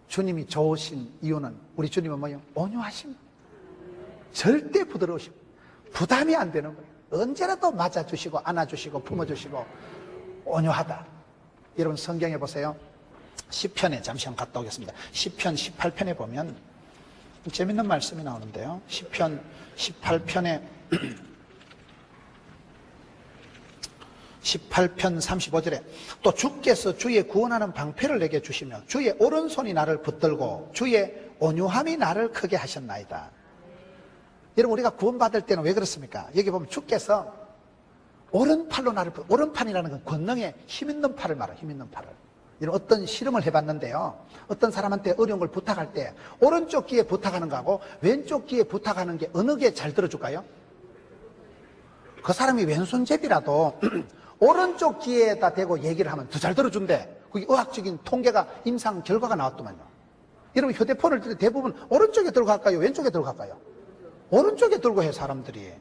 주님이 좋으신 이유는 우리 주님은 뭐예요? 온유하심. 절대 부드러우심. 부담이 안 되는 거예요. 언제라도 맞아주시고 안아주시고 품어주시고 온유하다. 여러분 성경에 보세요. 시편에 잠시 한번 갔다 오겠습니다. 시편 18편에 보면 재밌는 말씀이 나오는데요. 시편 18편에 18편 35절에 또 주께서 주의 구원하는 방패를 내게 주시며 주의 오른손이 나를 붙들고 주의 온유함이 나를 크게 하셨나이다. 여러분 우리가 구원받을 때는 왜 그렇습니까? 여기 보면 주께서 오른팔로 나를 오른팔이라는 건 권능의 힘 있는 팔을 말해요. 힘 있는 팔을. 여러분 어떤 실험을 해봤는데요. 어떤 사람한테 어려운 걸 부탁할 때 오른쪽 귀에 부탁하는 거하고 왼쪽 귀에 부탁하는 게 어느 게 잘 들어줄까요? 그 사람이 왼손잡이라도 오른쪽 귀에다 대고 얘기를 하면 더 잘 들어준대. 그게 의학적인 통계가 임상 결과가 나왔더만요. 여러분 휴대폰을 들 때 대부분 오른쪽에 들고 갈까요? 왼쪽에 들고 갈까요? 오른쪽에 들고 해요, 사람들이.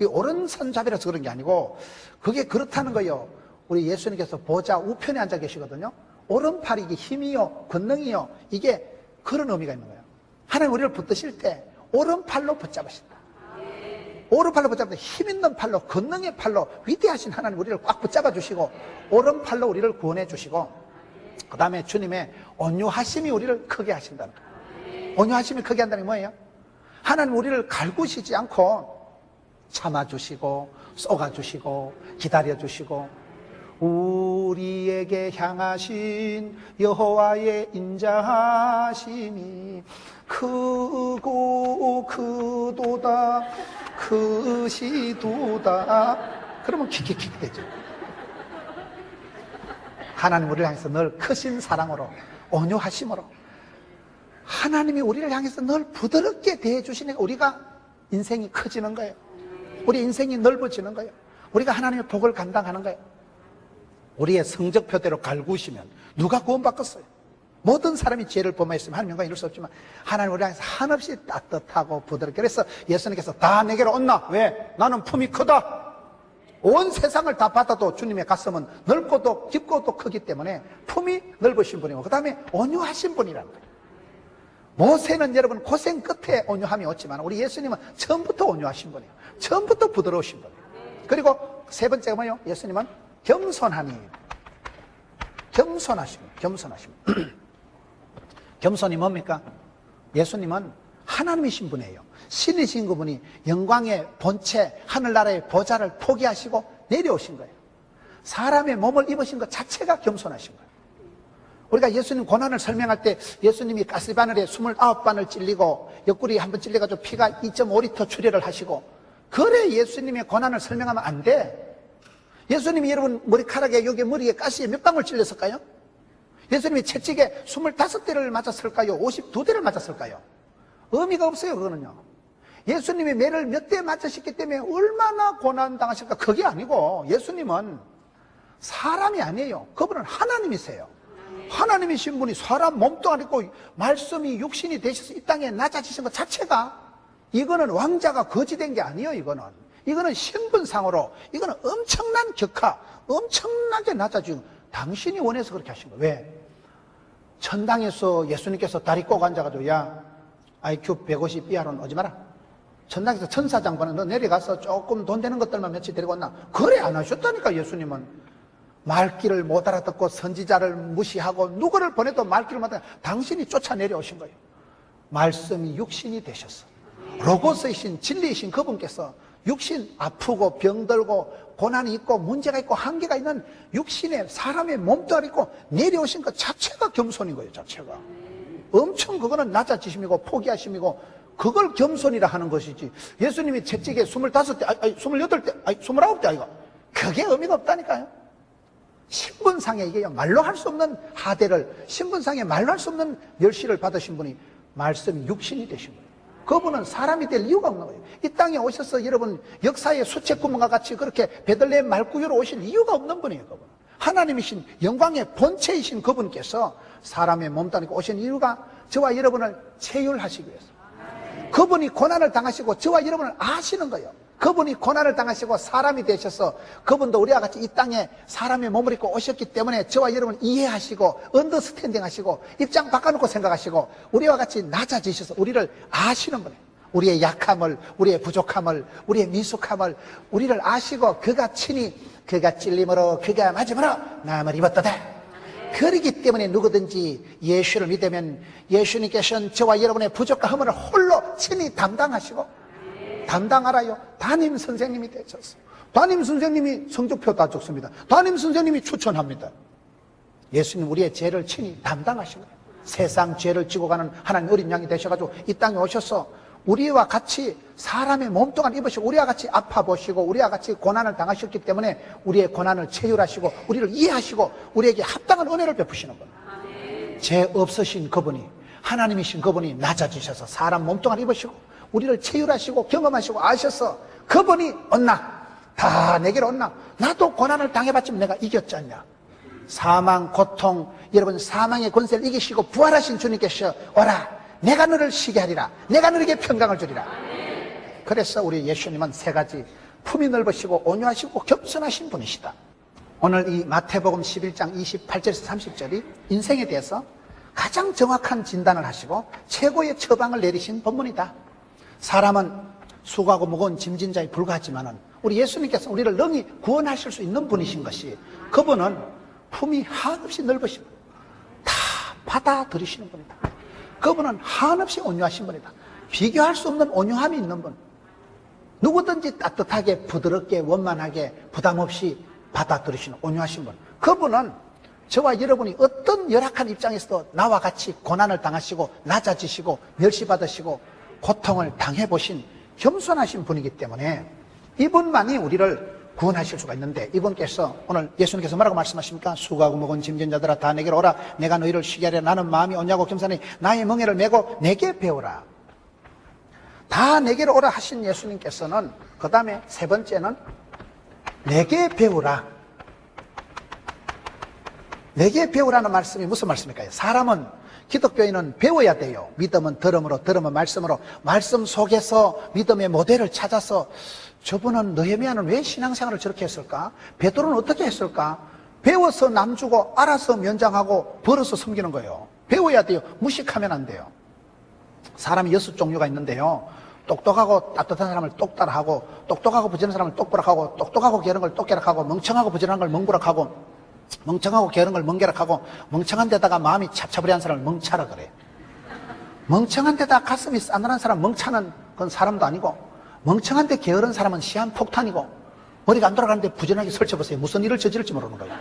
오른손잡이라서 그런 게 아니고 그게 그렇다는 거예요. 우리 예수님께서 보좌 우편에 앉아 계시거든요. 오른팔이 이게 힘이요, 권능이요, 이게 그런 의미가 있는 거예요. 하나님 우리를 붙드실 때 오른팔로 붙잡으신다. 오른팔로 붙잡는다. 힘 있는 팔로, 권능의 팔로 위대하신 하나님 우리를 꽉 붙잡아 주시고 오른팔로 우리를 구원해 주시고 그 다음에 주님의 온유하심이 우리를 크게 하신다는 거예요. 온유하심이 크게 한다는 게 뭐예요? 하나님 우리를 갈구시지 않고 참아주시고 쏘가주시고 기다려주시고 우리에게 향하신 여호와의 인자하심이 크고 크도다 크시도다. 그러면 킥킥킥 되죠. 하나님 우리를 향해서 늘 크신 사랑으로 온유하심으로 하나님이 우리를 향해서 늘 부드럽게 대해주시니까 우리가 인생이 커지는 거예요. 우리 인생이 넓어지는 거예요. 우리가 하나님의 복을 감당하는 거예요. 우리의 성적표대로 갈구시면 누가 구원받겠어요? 모든 사람이 죄를 범하였으면 하나님 영광 이룰 수 없지만 하나님 우리 향해서 한없이 따뜻하고 부드럽게. 그래서 예수님께서 다 내게로 온나. 왜? 나는 품이 크다. 온 세상을 다 받아도 주님의 가슴은 넓고도 깊고도 크기 때문에 품이 넓으신 분이고 그 다음에 온유하신 분이라는 거예요. 모세는 여러분 고생 끝에 온유함이 왔지만 우리 예수님은 처음부터 온유하신 분이에요. 처음부터 부드러우신 분이에요. 그리고 세 번째가 뭐예요? 예수님은 겸손하니. 겸손하심. 겸손이 뭡니까? 예수님은 하나님이신 분이에요. 신이신 그분이 영광의 본체, 하늘나라의 보좌를 포기하시고 내려오신 거예요. 사람의 몸을 입으신 것 자체가 겸손하신 거예요. 우리가 예수님 고난을 설명할 때 예수님이 가시바늘에 29바늘 찔리고 옆구리 한번 찔려가지고 피가 2.5리터 출혈을 하시고 그래 예수님의 고난을 설명하면 안 돼. 예수님이 여러분 머리카락에 여기 머리에 가시에 몇 방울 찔렸을까요? 예수님이 채찍에 25대를 맞았을까요? 52대를 맞았을까요? 의미가 없어요. 그거는요. 예수님이 매를 몇 대 맞으셨기 때문에 얼마나 고난당하실까? 그게 아니고 예수님은 사람이 아니에요. 그분은 하나님이세요. 하나님이신 분이 사람 몸뚱아리 있고 말씀이 육신이 되셔서 이 땅에 낮아지신 것 자체가 이거는 왕자가 거지된 게 아니에요. 이거는 신분상으로 이거는 엄청난 격하, 엄청나게 낮아지고 당신이 원해서 그렇게 하신 거예요. 왜? 천당에서 예수님께서 다리 꼭 앉아가지고 야 IQ 150 이하로는 오지 마라. 천당에서 천사장관은 너 내려가서 조금 돈 되는 것들만 며칠 데리고 왔나. 그래 안 하셨다니까. 예수님은 말귀를 못 알아듣고 선지자를 무시하고 누구를 보내도 말귀를 못 알아듣고 당신이 쫓아 내려오신 거예요. 말씀이 육신이 되셨어. 로고스이신 진리이신 그분께서 육신 아프고 병들고 고난이 있고 문제가 있고 한계가 있는 육신에 사람의 몸뚱아리 있고 내려오신 것 자체가 겸손인 거예요. 자체가 엄청 그거는 낮아지심이고 포기하심이고 그걸 겸손이라 하는 것이지. 예수님이 채찍에 25대 28대 29대 아이가 그게 의미가 없다니까요. 신분상에 이게 말로 할 수 없는 하대를 신분상에 말로 할 수 없는 멸시를 받으신 분이 말씀이 육신이 되신 거예요. 그분은 사람이 될 이유가 없는 거예요. 이 땅에 오셔서 여러분 역사의 수채구멍과 같이 그렇게 베들레헴 말구유로 오실 이유가 없는 분이에요. 그분 하나님이신 영광의 본체이신 그분께서 사람의 몸뚱아리로 오신 이유가 저와 여러분을 체휼하시기 위해서. 그분이 고난을 당하시고 저와 여러분을 아시는 거예요. 그분이 고난을 당하시고 사람이 되셔서 그분도 우리와 같이 이 땅에 사람의 몸을 입고 오셨기 때문에 저와 여러분을 이해하시고 언더스탠딩 하시고 입장 바꿔놓고 생각하시고 우리와 같이 낮아지셔서 우리를 아시는 분이에요. 우리의 약함을, 우리의 부족함을, 우리의 미숙함을 우리를 아시고 그가 친히 그가 찔림으로 그가 맞음으로 나음을 입었도다. 그렇기 때문에 누구든지 예수를 믿으면 예수님께서는 저와 여러분의 부족과 허물을 홀로 친히 담당하시고 담당하라요. 담임 선생님이 되셨어요. 담임 선생님이 성적표 다 적습니다. 담임 선생님이 추천합니다. 예수님 우리의 죄를 친히 담당하신 거예요. 세상 죄를 지고 가는 하나님 어린 양이 되셔가지고 이 땅에 오셔서 우리와 같이 사람의 몸뚱아리 입으시고 우리와 같이 아파 보시고 우리와 같이 고난을 당하셨기 때문에 우리의 고난을 체휼하시고 우리를 이해하시고 우리에게 합당한 은혜를 베푸시는 거예요. 죄 없으신 그분이 하나님이신 그분이 낮아지셔서 사람 몸뚱아리 입으시고 우리를 체휼하시고 경험하시고 아셔서 그분이 온나 다 내게로 온나 나도 고난을 당해봤지만 내가 이겼지 않냐. 사망, 고통, 여러분 사망의 권세를 이기시고 부활하신 주님께서 오라, 내가 너를 쉬게 하리라, 내가 너에게 평강을 주리라. 그래서 우리 예수님은 세 가지, 품이 넓으시고 온유하시고 겸손하신 분이시다. 오늘 이 마태복음 11장 28절에서 30절이 인생에 대해서 가장 정확한 진단을 하시고 최고의 처방을 내리신 본문이다. 사람은 수고하고 무거운 짐진 자에 불과하지만은 우리 예수님께서 우리를 능히 구원하실 수 있는 분이신 것이, 그분은 품이 한없이 넓으시고 다 받아들이시는 분이다. 그분은 한없이 온유하신 분이다. 비교할 수 없는 온유함이 있는 분, 누구든지 따뜻하게 부드럽게 원만하게 부담 없이 받아들이시는 온유하신 분, 그분은 저와 여러분이 어떤 열악한 입장에서도 나와 같이 고난을 당하시고 낮아지시고 멸시받으시고 고통을 당해보신 겸손하신 분이기 때문에 이분만이 우리를 구원하실 수가 있는데, 이분께서 오늘 예수님께서 뭐라고 말씀하십니까? 수고하고 무거운 짐진 자들아 다 내게로 오라, 내가 너희를 쉬게 하리라. 나는 마음이 온유하고 겸손하니 나의 멍에를 메고 내게 배우라. 다 내게로 오라 하신 예수님께서는 그 다음에 세 번째는 내게 배우라. 내게 배우라는 말씀이 무슨 말씀일까요? 사람은, 기독교인은 배워야 돼요. 믿음은 들음으로, 들음은 말씀으로, 말씀 속에서 믿음의 모델을 찾아서 저분은 느헤미야는 왜 신앙생활을 저렇게 했을까? 베드로는 어떻게 했을까? 배워서 남 주고 알아서 면장하고 벌어서 섬기는 거예요. 배워야 돼요. 무식하면 안 돼요. 사람이 6종류가 있는데요, 똑똑하고 따뜻한 사람을 똑따라하고, 똑똑하고 부지런한 사람을 똑부락하고, 똑똑하고 게으른 걸 똑게락하고, 멍청하고 부지런한 걸 멍부락하고, 멍청하고 게으른 걸 멍게락하고, 멍청한 데다가 마음이 찹찹리한 사람을 멍차라 그래. 멍청한 데다가 가슴이 싸늘한 사람, 멍차는 건 사람도 아니고, 멍청한 데 게으른 사람은 시한폭탄이고, 머리가 안 돌아가는데 부지런하게 설쳐보세요. 무슨 일을 저지를지 모르는 거예요.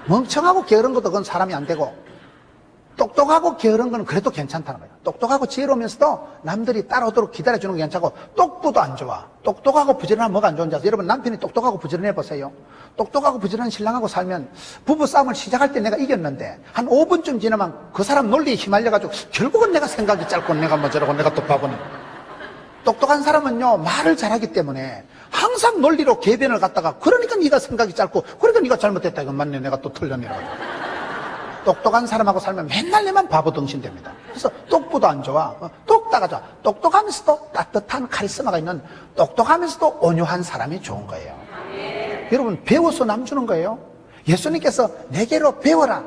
멍청하고 게으른 것도 그건 사람이 안 되고, 똑똑하고 게으른 건 그래도 괜찮다는 거예요. 똑똑하고 지혜로우면서도 남들이 따라오도록 기다려주는 게 괜찮고, 똑부도 안 좋아. 똑똑하고 부지런하면 뭐가 안 좋은지 아세요? 여러분, 남편이 똑똑하고 부지런해 보세요. 똑똑하고 부지런한 신랑하고 살면 부부싸움을 시작할 때 내가 이겼는데 한 5분쯤 지나면 그 사람 논리에 휘말려가지고 결국은 내가 생각이 짧고 내가 뭐 저러고 내가 또 바보네. 똑똑한 사람은요, 말을 잘하기 때문에 항상 논리로 개변을 갖다가, 그러니까 네가 생각이 짧고, 그러니까 네가 잘못됐다, 이건 맞네, 내가 또 틀렸네. 똑똑한 사람하고 살면 맨날 내만 바보 덩신 됩니다. 그래서 똑부도 안 좋아, 똑따가 좋아. 똑똑하면서도 따뜻한 카리스마가 있는, 똑똑하면서도 온유한 사람이 좋은 거예요. 여러분, 배워서 남 주는 거예요. 예수님께서 내게로 배워라.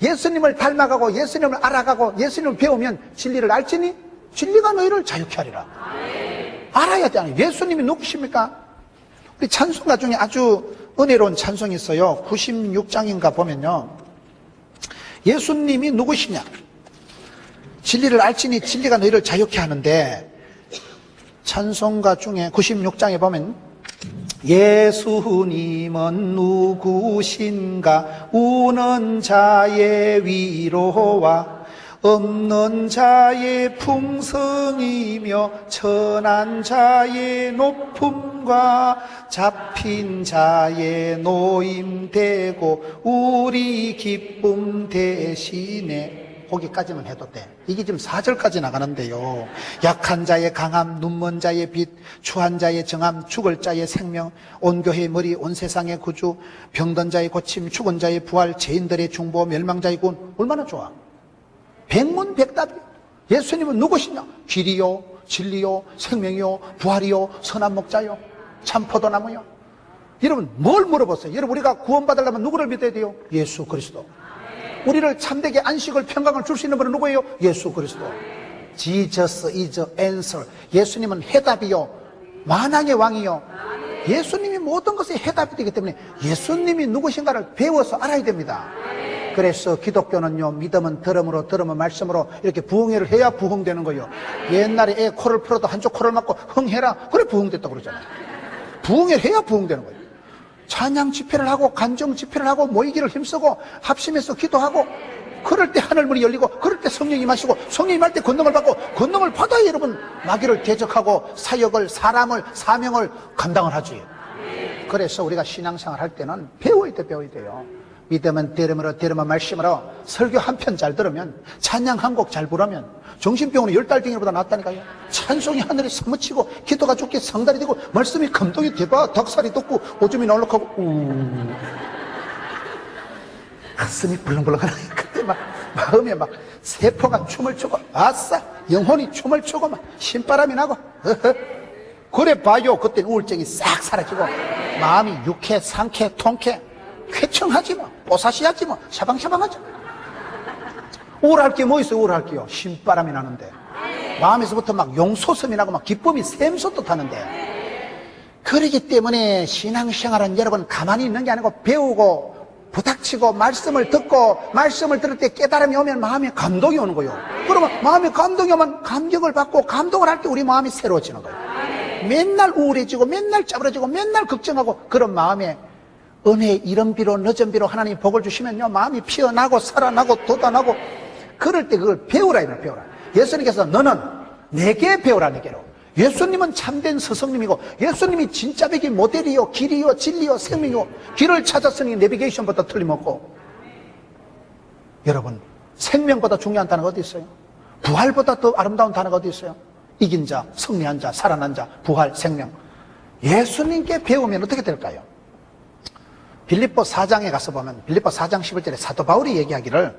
예수님을 닮아가고 예수님을 알아가고 예수님을 배우면 진리를 알지니 진리가 너희를 자유케 하리라. 알아야 돼. 예수님이 누구십니까? 우리 찬송가 중에 아주 은혜로운 찬송이 있어요. 96장인가 보면요, 예수님이 누구시냐, 진리를 알지니 진리가 너희를 자유케 하는데, 찬송가 중에 96장에 보면 예수님은 누구신가, 우는 자의 위로와 없는 자의 풍성이며 천한 자의 높음과 잡힌 자의 노임되고 우리 기쁨 대신에, 거기까지만 해도 돼. 이게 지금 4절까지 나가는데요, 약한 자의 강함, 눈먼 자의 빛, 추한 자의 정함, 죽을 자의 생명, 온 교회의 머리, 온 세상의 구주, 병든 자의 고침, 죽은 자의 부활, 죄인들의 중보, 멸망자의 구원. 얼마나 좋아. 백문백답이요. 예수님은 누구시냐? 길이요, 진리요, 생명이요, 부활이요, 선한 목자요, 참포도나무요. 여러분, 뭘 물어보세요? 여러분, 우리가 구원받으려면 누구를 믿어야 돼요? 예수 그리스도. 우리를 참되게 안식을, 평강을 줄 수 있는 분은 누구예요? 예수 그리스도. Jesus is the answer. 예수님은 해답이요, 만왕의 왕이요. 예수님이 모든 것에 해답이 되기 때문에 예수님이 누구신가를 배워서 알아야 됩니다. 그래서 기독교는요, 믿음은 들음으로, 들음은 말씀으로, 이렇게 부흥회를 해야 부흥되는 거예요. 옛날에 애 코를 풀어도 한쪽 코를 막고 흥해라, 그래 부흥됐다고 그러잖아요. 부흥회를 해야 부흥되는 거예요. 찬양 집회를 하고 간정 집회를 하고 모이기를 힘쓰고 합심해서 기도하고, 그럴 때 하늘문이 열리고, 그럴 때 성령이 임하시고, 성령이 임할 때 권능을 받고, 권능을 받아야 여러분 마귀를 대적하고 사역을, 사람을, 사명을 감당을 하지. 그래서 우리가 신앙생활 할 때는 배워야 돼, 배워야 돼요. 믿음은 들음으로, 들음은 말씀으로. 설교 한 편 잘 들으면, 찬양 한 곡 잘 부르면 정신병원에 10달갱이보다 낫다니까요. 찬송이 하늘에 사무치고, 기도가 좋게 상달이 되고, 말씀이 감동이 되봐 닭살이 돋고 오줌이 나올락하고. 가슴이 불렁불렁하네. 그때 막 마음에 막 세포가 춤을 추고, 아싸, 영혼이 춤을 추고 막 신바람이 나고, 그래 봐요. 그때 우울증이 싹 사라지고 마음이 유쾌, 상쾌, 통쾌, 쾌청하지 뭐, 뽀사시하지 뭐, 샤방샤방하지. 우울할 게 뭐 있어요? 우울할 게요. 신바람이 나는데, 마음에서부터 막 용솟음이 나고 막 기쁨이 샘솟도 타는데. 그러기 때문에 신앙생활은 여러분 가만히 있는 게 아니고 배우고 부닥치고 말씀을 듣고, 말씀을 들을 때 깨달음이 오면 마음에 감동이 오는 거예요. 그러면 마음에 감동이 오면 감격을 받고, 감동을 할 때 우리 마음이 새로워지는 거예요. 맨날 우울해지고 맨날 짜부러지고 맨날 걱정하고, 그런 마음에 은혜의 이른 비로 늦은 비로 하나님 복을 주시면요, 마음이 피어나고 살아나고 돋아나고. 그럴 때 그걸 배우라, 이런 배우라. 예수님께서 너는 내게 배우라, 내게로. 예수님은 참된 스승님이고, 예수님이 진짜 백이 모델이요, 길이요, 진리요, 생명이요. 길을 찾았으니 내비게이션보다 틀림없고. 여러분, 생명보다 중요한 단어가 어디 있어요? 부활보다 더 아름다운 단어가 어디 있어요? 이긴 자, 승리한 자, 살아난 자, 부활, 생명. 예수님께 배우면 어떻게 될까요? 빌립보 4장에 가서 보면, 빌립보 4장 11절에 사도 바울이 얘기하기를,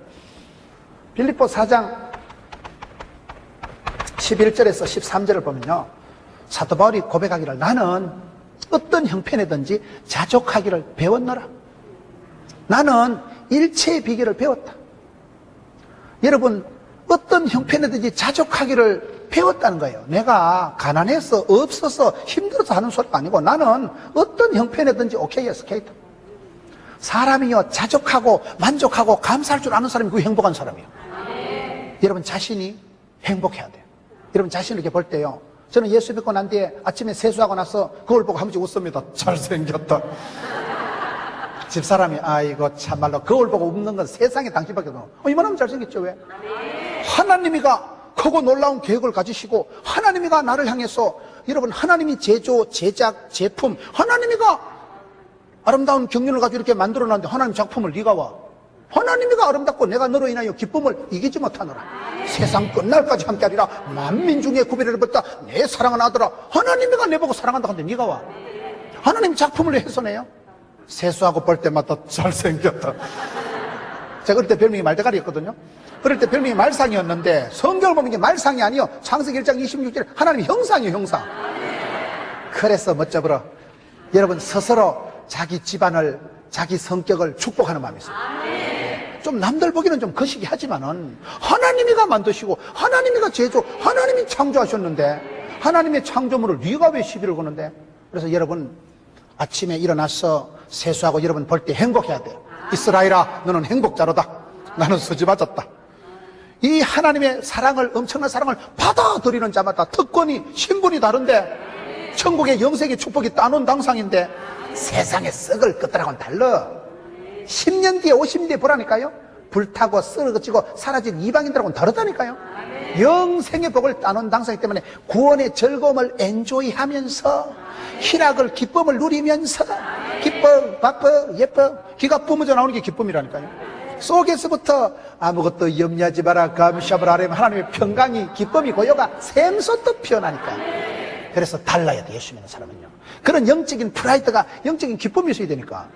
빌립보 4장 11절에서 13절을 보면요, 사도 바울이 고백하기를 나는 어떤 형편이든지 자족하기를 배웠노라. 나는 일체의 비결을 배웠다. 여러분, 어떤 형편이든지 자족하기를 배웠다는 거예요. 내가 가난해서 없어서 힘들어서 하는 소리가 아니고, 나는 어떤 형편이든지 오케이 스케이트. 사람이요, 자족하고 만족하고 감사할 줄 아는 사람이 그 행복한 사람이에요. 여러분, 자신이 행복해야 돼요. 여러분, 자신을 이렇게 볼 때요, 저는 예수 믿고 난 뒤에 아침에 세수하고 나서 거울 보고 한 번씩 웃습니다. 잘생겼다. 집사람이 아이고 참말로 거울 보고 웃는 건 세상에 당신밖에 없어. 이만하면 잘생겼죠. 왜? 하나님이가 크고 놀라운 계획을 가지시고, 하나님이가 나를 향해서, 여러분, 하나님이 제조, 제작, 제품, 하나님이가 아름다운 경륜을 가지고 이렇게 만들어놨는데 하나님 작품을 네가 와. 하나님이가 아름답고 내가 너로 인하여 기쁨을 이기지 못하노라. 세상 끝날까지 함께하리라. 만민 중에 구별을 받다 내 사랑하는 아들아. 하나님이가 내보고 사랑한다 하는데 네가 와. 하나님 작품을 훼손해요. 세수하고 볼 때마다 잘생겼다. 제가 그럴 때 별명이 말대가리였거든요. 그럴 때 별명이 말상이었는데, 성경을 보면 이게 말상이 아니요, 창세기 1장 26절에 하나님 형상이에요, 형상. 그래서 멋져버려. 여러분, 스스로 자기 집안을, 자기 성격을 축복하는 마음이 있어요. 좀 남들 보기는 좀 거시기 하지만은 하나님이가 만드시고 하나님이가 제조, 하나님이 창조하셨는데 하나님의 창조물을 네가 왜 시비를 거는데? 그래서 여러분, 아침에 일어나서 세수하고 여러분 볼 때 행복해야 돼요. 이스라엘아, 너는 행복자로다. 나는 수지 맞았다. 이 하나님의 사랑을, 엄청난 사랑을 받아들이는 자마다 특권이, 신분이 다른데, 천국의 영생의 축복이 따놓은 당상인데 세상의 썩을 것들하고는 달라. 10년 뒤에 50년 뒤에 보라니까요. 불타고 썩어지고 사라진 이방인들하고는 다르다니까요. 영생의 복을 따놓은 당상이기 때문에 구원의 즐거움을 엔조이하면서, 희락을, 기쁨을 누리면서, 기뻐, 바빠, 예뻐, 기가 뿜어져 나오는 게 기쁨이라니까요. 속에서부터 아무것도 염려하지 마라, 감샤을 하려면 하나님의 평강이, 기쁨이, 고요가 샘솟듯 피어나니까. 그래서 달라야 돼, 예수 믿는 사람은요. 그런 영적인 프라이드가, 영적인 기쁨이 있어야 되니까.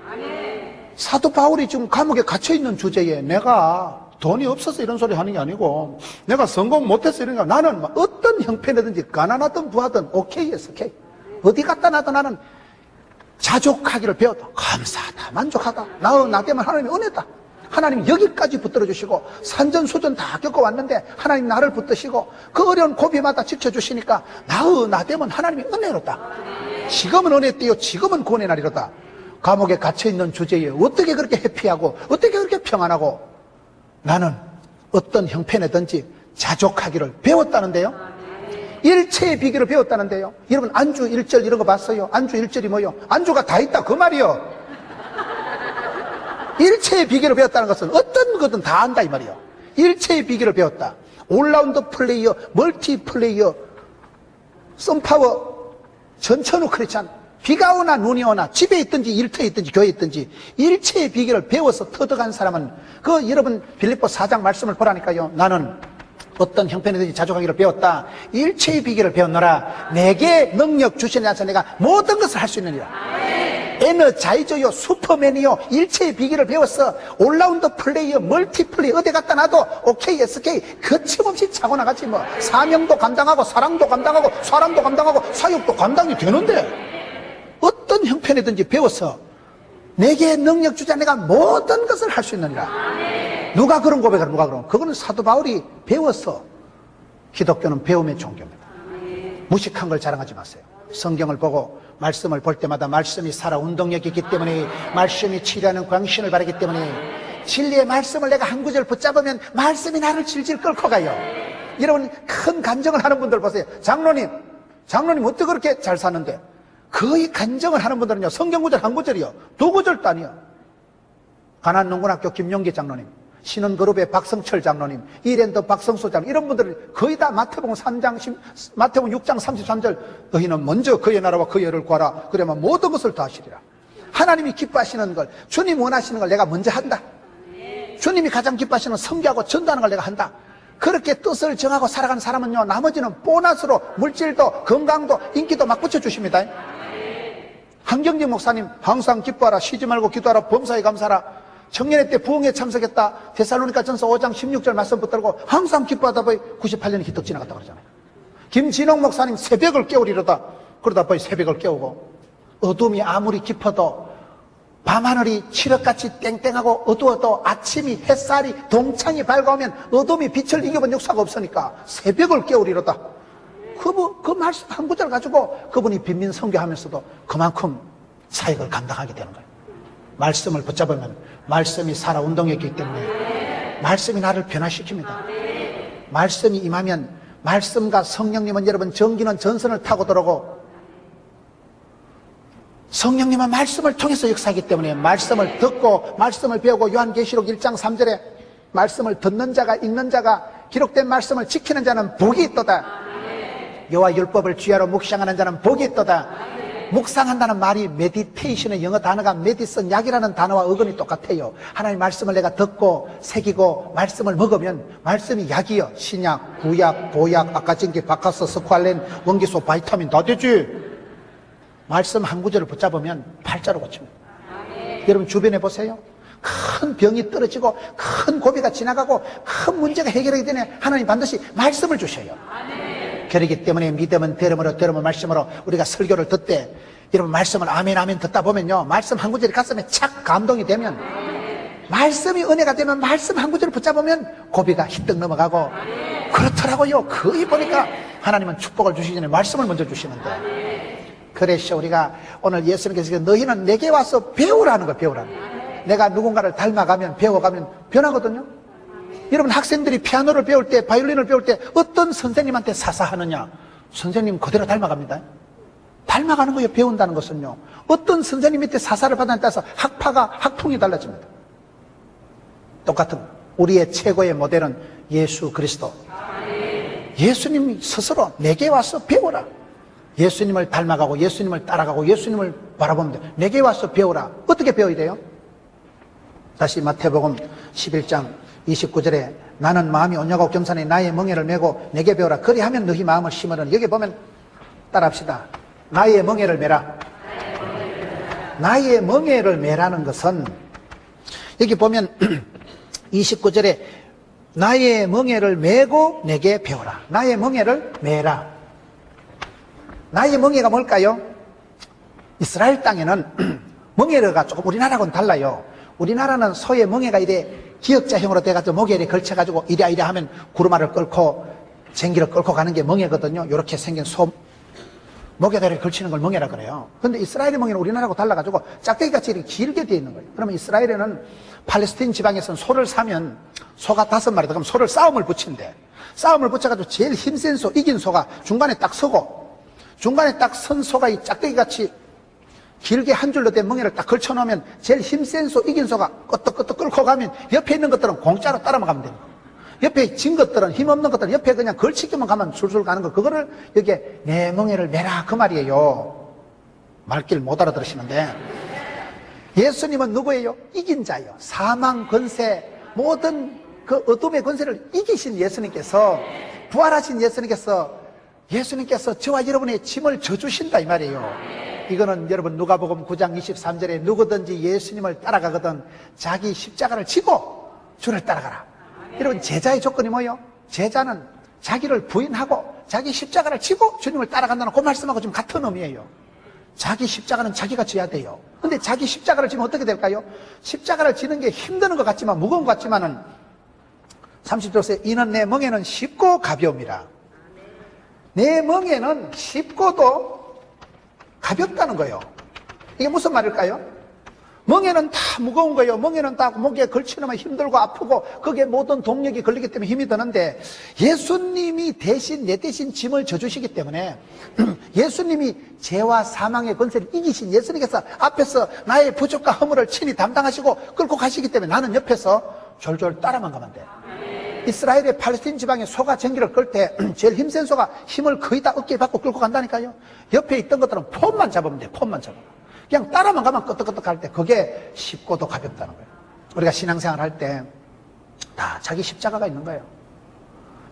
사도 바울이 지금 감옥에 갇혀있는 주제에 내가 돈이 없어서 이런 소리 하는 게 아니고, 내가 성공 못해서 이런 게 아니고, 나는 어떤 형편이든지 가난하든 부하든 오케이 했어, 오케이. 어디 갔다 나도 나는 자족하기를 배웠다. 감사하다, 만족하다. 나 때문에 하나님이 은혜다. 하나님이 여기까지 붙들어 주시고 산전수전 다 겪어왔는데 하나님 나를 붙드시고 그 어려운 고비마다 지켜주시니까 나 되면 하나님이 은혜롭다. 지금은 은혜 띄요, 지금은 구원의 날이로다. 감옥에 갇혀있는 주제에 어떻게 그렇게 해피하고 어떻게 그렇게 평안하고, 나는 어떤 형편이든지 자족하기를 배웠다는데요. 일체의 비결을 배웠다는데요. 여러분, 안주 1절 이런 거 봤어요? 안주 1절이 뭐요? 안주가 다 있다 그 말이요. 일체의 비결을 배웠다는 것은 어떤 거든 다 안다 이 말이에요. 일체의 비결을 배웠다. 올라운드 플레이어, 멀티 플레이어, 썬파워, 전천후 크리스찬, 비가 오나 눈이 오나 집에 있든지 일터에 있든지 교회에 있든지 일체의 비결을 배워서 터득한 사람은, 그 여러분 빌립보 4장 말씀을 보라니까요. 나는 어떤 형편이든지 자족하기를 배웠다. 일체의 비결을 배웠노라. 내게 능력 주시니 않아서 내가 모든 것을 할 수 있느니라. 에너자이저요, 슈퍼맨이요, 일체의 비결을 배웠어. 올라운드 플레이어, 멀티플레이어, 어디 갖다 놔도 OK, SK 거침없이 차고 나가지 뭐. 사명도 감당하고 사랑도 감당하고 사람도 감당하고 사육도 감당이 되는데 어떤 형편이든지 배워서 내게 능력 주자, 내가 모든 것을 할 수 있느니라. 누가 그런 고백을 누가 그런? 그거는 사도 바울이 배웠어. 기독교는 배움의 종교입니다. 무식한 걸 자랑하지 마세요. 성경을 보고 말씀을 볼 때마다 말씀이 살아 운동력이 있기 때문에, 말씀이 치료하는 광신을 바라기 때문에, 진리의 말씀을 내가 한 구절 붙잡으면 말씀이 나를 질질 끌고 가요. 여러분, 큰 간증을 하는 분들 보세요. 장로님 어떻게 그렇게 잘 사는데? 거의 간증을 하는 분들은요, 성경 구절 한 구절이요, 두 구절도 아니요. 가난농군학교 김용기 장로님, 신원그룹의 박성철 장로님, 이랜드 박성수 장로님, 이런 분들은 거의 다 마태복음 6장 33절 너희는 먼저 그의 나라와 그의 의를 구하라. 그러면 모든 것을 다 하시리라. 하나님이 기뻐하시는 걸, 주님 원하시는 걸 내가 먼저 한다. 주님이 가장 기뻐하시는 섬기하고 전도하는 걸 내가 한다. 그렇게 뜻을 정하고 살아가는 사람은요, 나머지는 보너스로 물질도 건강도 인기도 막 붙여주십니다. 한경진 목사님, 항상 기뻐하라, 쉬지 말고 기도하라, 범사에 감사하라. 청년회 때 부흥에 참석했다. 데살로니가 전서 5장 16절 말씀 붙들고 항상 기뻐하다 보니 98년이 휘떡 지나갔다 그러잖아요. 김진홍 목사님, 새벽을 깨우리로다. 그러다 보니 새벽을 깨우고, 어둠이 아무리 깊어도 밤하늘이 칠흑같이 땡땡하고 어두워도 아침이, 햇살이, 동창이 밝아오면 어둠이 빛을 이겨본 역사가 없으니까 새벽을 깨우리로다. 그 말씀 한 구절 가지고 그분이 빈민 선교하면서도 그만큼 사역을 감당하게 되는 거예요. 말씀을 붙잡으면 말씀이 살아 운동했기 있기 때문에 말씀이 나를 변화시킵니다. 말씀이 임하면, 말씀과 성령님은 여러분 전기는 전선을 타고 들어오고, 성령님은 말씀을 통해서 역사하기 때문에 말씀을 듣고 말씀을 배우고, 요한계시록 1장 3절에 말씀을 듣는 자가, 읽는 자가, 기록된 말씀을 지키는 자는 복이 있도다. 여호와 율법을 주야로 묵상하는 자는 복이 있도다. 묵상한다는 말이 메디테이션의 영어 단어가 메디슨, 약이라는 단어와 어근이 똑같아요. 하나님 말씀을 내가 듣고 새기고 말씀을 먹으면 말씀이 약이요. 신약, 구약, 보약, 아까진기, 바카스, 스쿠알렌, 원기소, 바이타민 다 되지. 말씀 한 구절을 붙잡으면 팔자로 고칩니다. 여러분 주변에 보세요. 큰 병이 떨어지고 큰 고비가 지나가고 큰 문제가 해결하기 전에 하나님 반드시 말씀을 주셔요. 그렇기 때문에 믿음은 들음으로, 들음은 말씀으로. 우리가 설교를 듣되 여러분 말씀을 아멘 아멘 듣다 보면요, 말씀 한 구절이 가슴에 착 감동이 되면, 말씀이 은혜가 되면 말씀 한 구절을 붙잡으면 고비가 휘떡 넘어가고 그렇더라고요. 거의 보니까 하나님은 축복을 주시기 전에 말씀을 먼저 주시는데, 그래서 우리가 오늘 예수님께서 너희는 내게 와서 배우라는 거, 배우라는 거. 내가 누군가를 닮아가면, 배워가면 변하거든요. 여러분 학생들이 피아노를 배울 때, 바이올린을 배울 때 어떤 선생님한테 사사하느냐? 선생님 그대로 닮아갑니다. 닮아가는 거예요. 배운다는 것은요, 어떤 선생님 밑에 사사를 받아에 따라서 학풍이 달라집니다. 똑같은 우리의 최고의 모델은 예수 그리스도. 예수님 스스로 내게 와서 배워라. 예수님을 닮아가고 예수님을 따라가고 예수님을 바라보면 돼. 내게 와서 배워라. 어떻게 배워야 돼요? 다시 마태복음 11장 29절에 나는 마음이 온유하고 겸손해 나의 멍에를 메고 내게 배우라. 그리하면 너희 마음을 심으려니. 여기 보면 따라합시다. 나의 멍에를 메라. 나의 멍에를 메라는 것은 여기 보면 29절에 나의 멍에를 메고 내게 배우라. 나의 멍에를 메라. 나의 멍에가 뭘까요? 이스라엘 땅에는 멍에가 조금 우리나라하고는 달라요. 우리나라는 소의 멍에가 이래 기역자형으로 돼가지고 목에 이래 걸쳐가지고 이래 하면 구르마를 끌고 쟁기를 끌고 가는 게 멍에거든요. 이렇게 생긴 소 목에다 이렇게 걸치는 걸 멍에라 그래요. 근데 이스라엘의 멍에는 우리나라하고 달라가지고 짝대기같이 이렇게 길게 되어 있는 거예요. 그러면 이스라엘에는 팔레스틴 지방에서는 소를 사면 소가 5마리 그럼 소를 싸움을 붙인대. 싸움을 붙여가지고 제일 힘센 소, 이긴 소가 중간에 딱 서고, 중간에 딱 선 소가 이 짝대기같이 길게 한 줄로 된 멍에를 딱 걸쳐놓으면 제일 힘센 소, 이긴 소가 끄떡끄떡 끌고 가면 옆에 있는 것들은 공짜로 따라만 가면 됩니다. 옆에 진 것들은, 힘없는 것들은 옆에 그냥 걸치기만 가면 술술 가는 거, 그거를 여기에 내 멍에를 메라 그 말이에요. 말길 못 알아들으시는데, 예수님은 누구예요? 이긴 자예요. 사망 권세, 모든 그 어둠의 권세를 이기신 예수님께서, 부활하신 예수님께서 저와 여러분의 짐을 져주신다 이 말이에요. 이거는 여러분 누가복음 9장 23절에 누구든지 예수님을 따라가거든 자기 십자가를 지고 주를 따라가라. 여러분 제자의 조건이 뭐예요? 제자는 자기를 부인하고 자기 십자가를 지고 주님을 따라간다는 그 말씀하고 좀 같은 의미예요. 자기 십자가는 자기가 져야 돼요. 근데 자기 십자가를 지면 어떻게 될까요? 십자가를 지는 게 힘드는 것 같지만 무거운 것 같지만은 30절에 이는 내 멍에는 쉽고 가벼움이라. 내 멍에는 쉽고도 가볍다는 거예요. 이게 무슨 말일까요? 멍에는 다 무거운 거예요. 멍에는 다 목에 걸치면 힘들고 아프고 거기에 모든 동력이 걸리기 때문에 힘이 드는데 예수님이 대신 내 대신 짐을 져주시기 때문에 예수님이 죄와 사망의 권세를 이기신 예수님께서 앞에서 나의 부족과 허물을 친히 담당하시고 끌고 가시기 때문에 나는 옆에서 졸졸 따라만 가면 돼. 이스라엘의 팔레스틴 지방에 소가 전기를 끌 때 제일 힘센 소가 힘을 거의 다 어깨에 받고 끌고 간다니까요. 옆에 있던 것들은 폼만 잡으면 돼. 폼만 잡으면. 그냥 따라만 가면 끄떡끄떡 할 때 그게 쉽고도 가볍다는 거예요. 우리가 신앙생활 할 때 다 자기 십자가가 있는 거예요.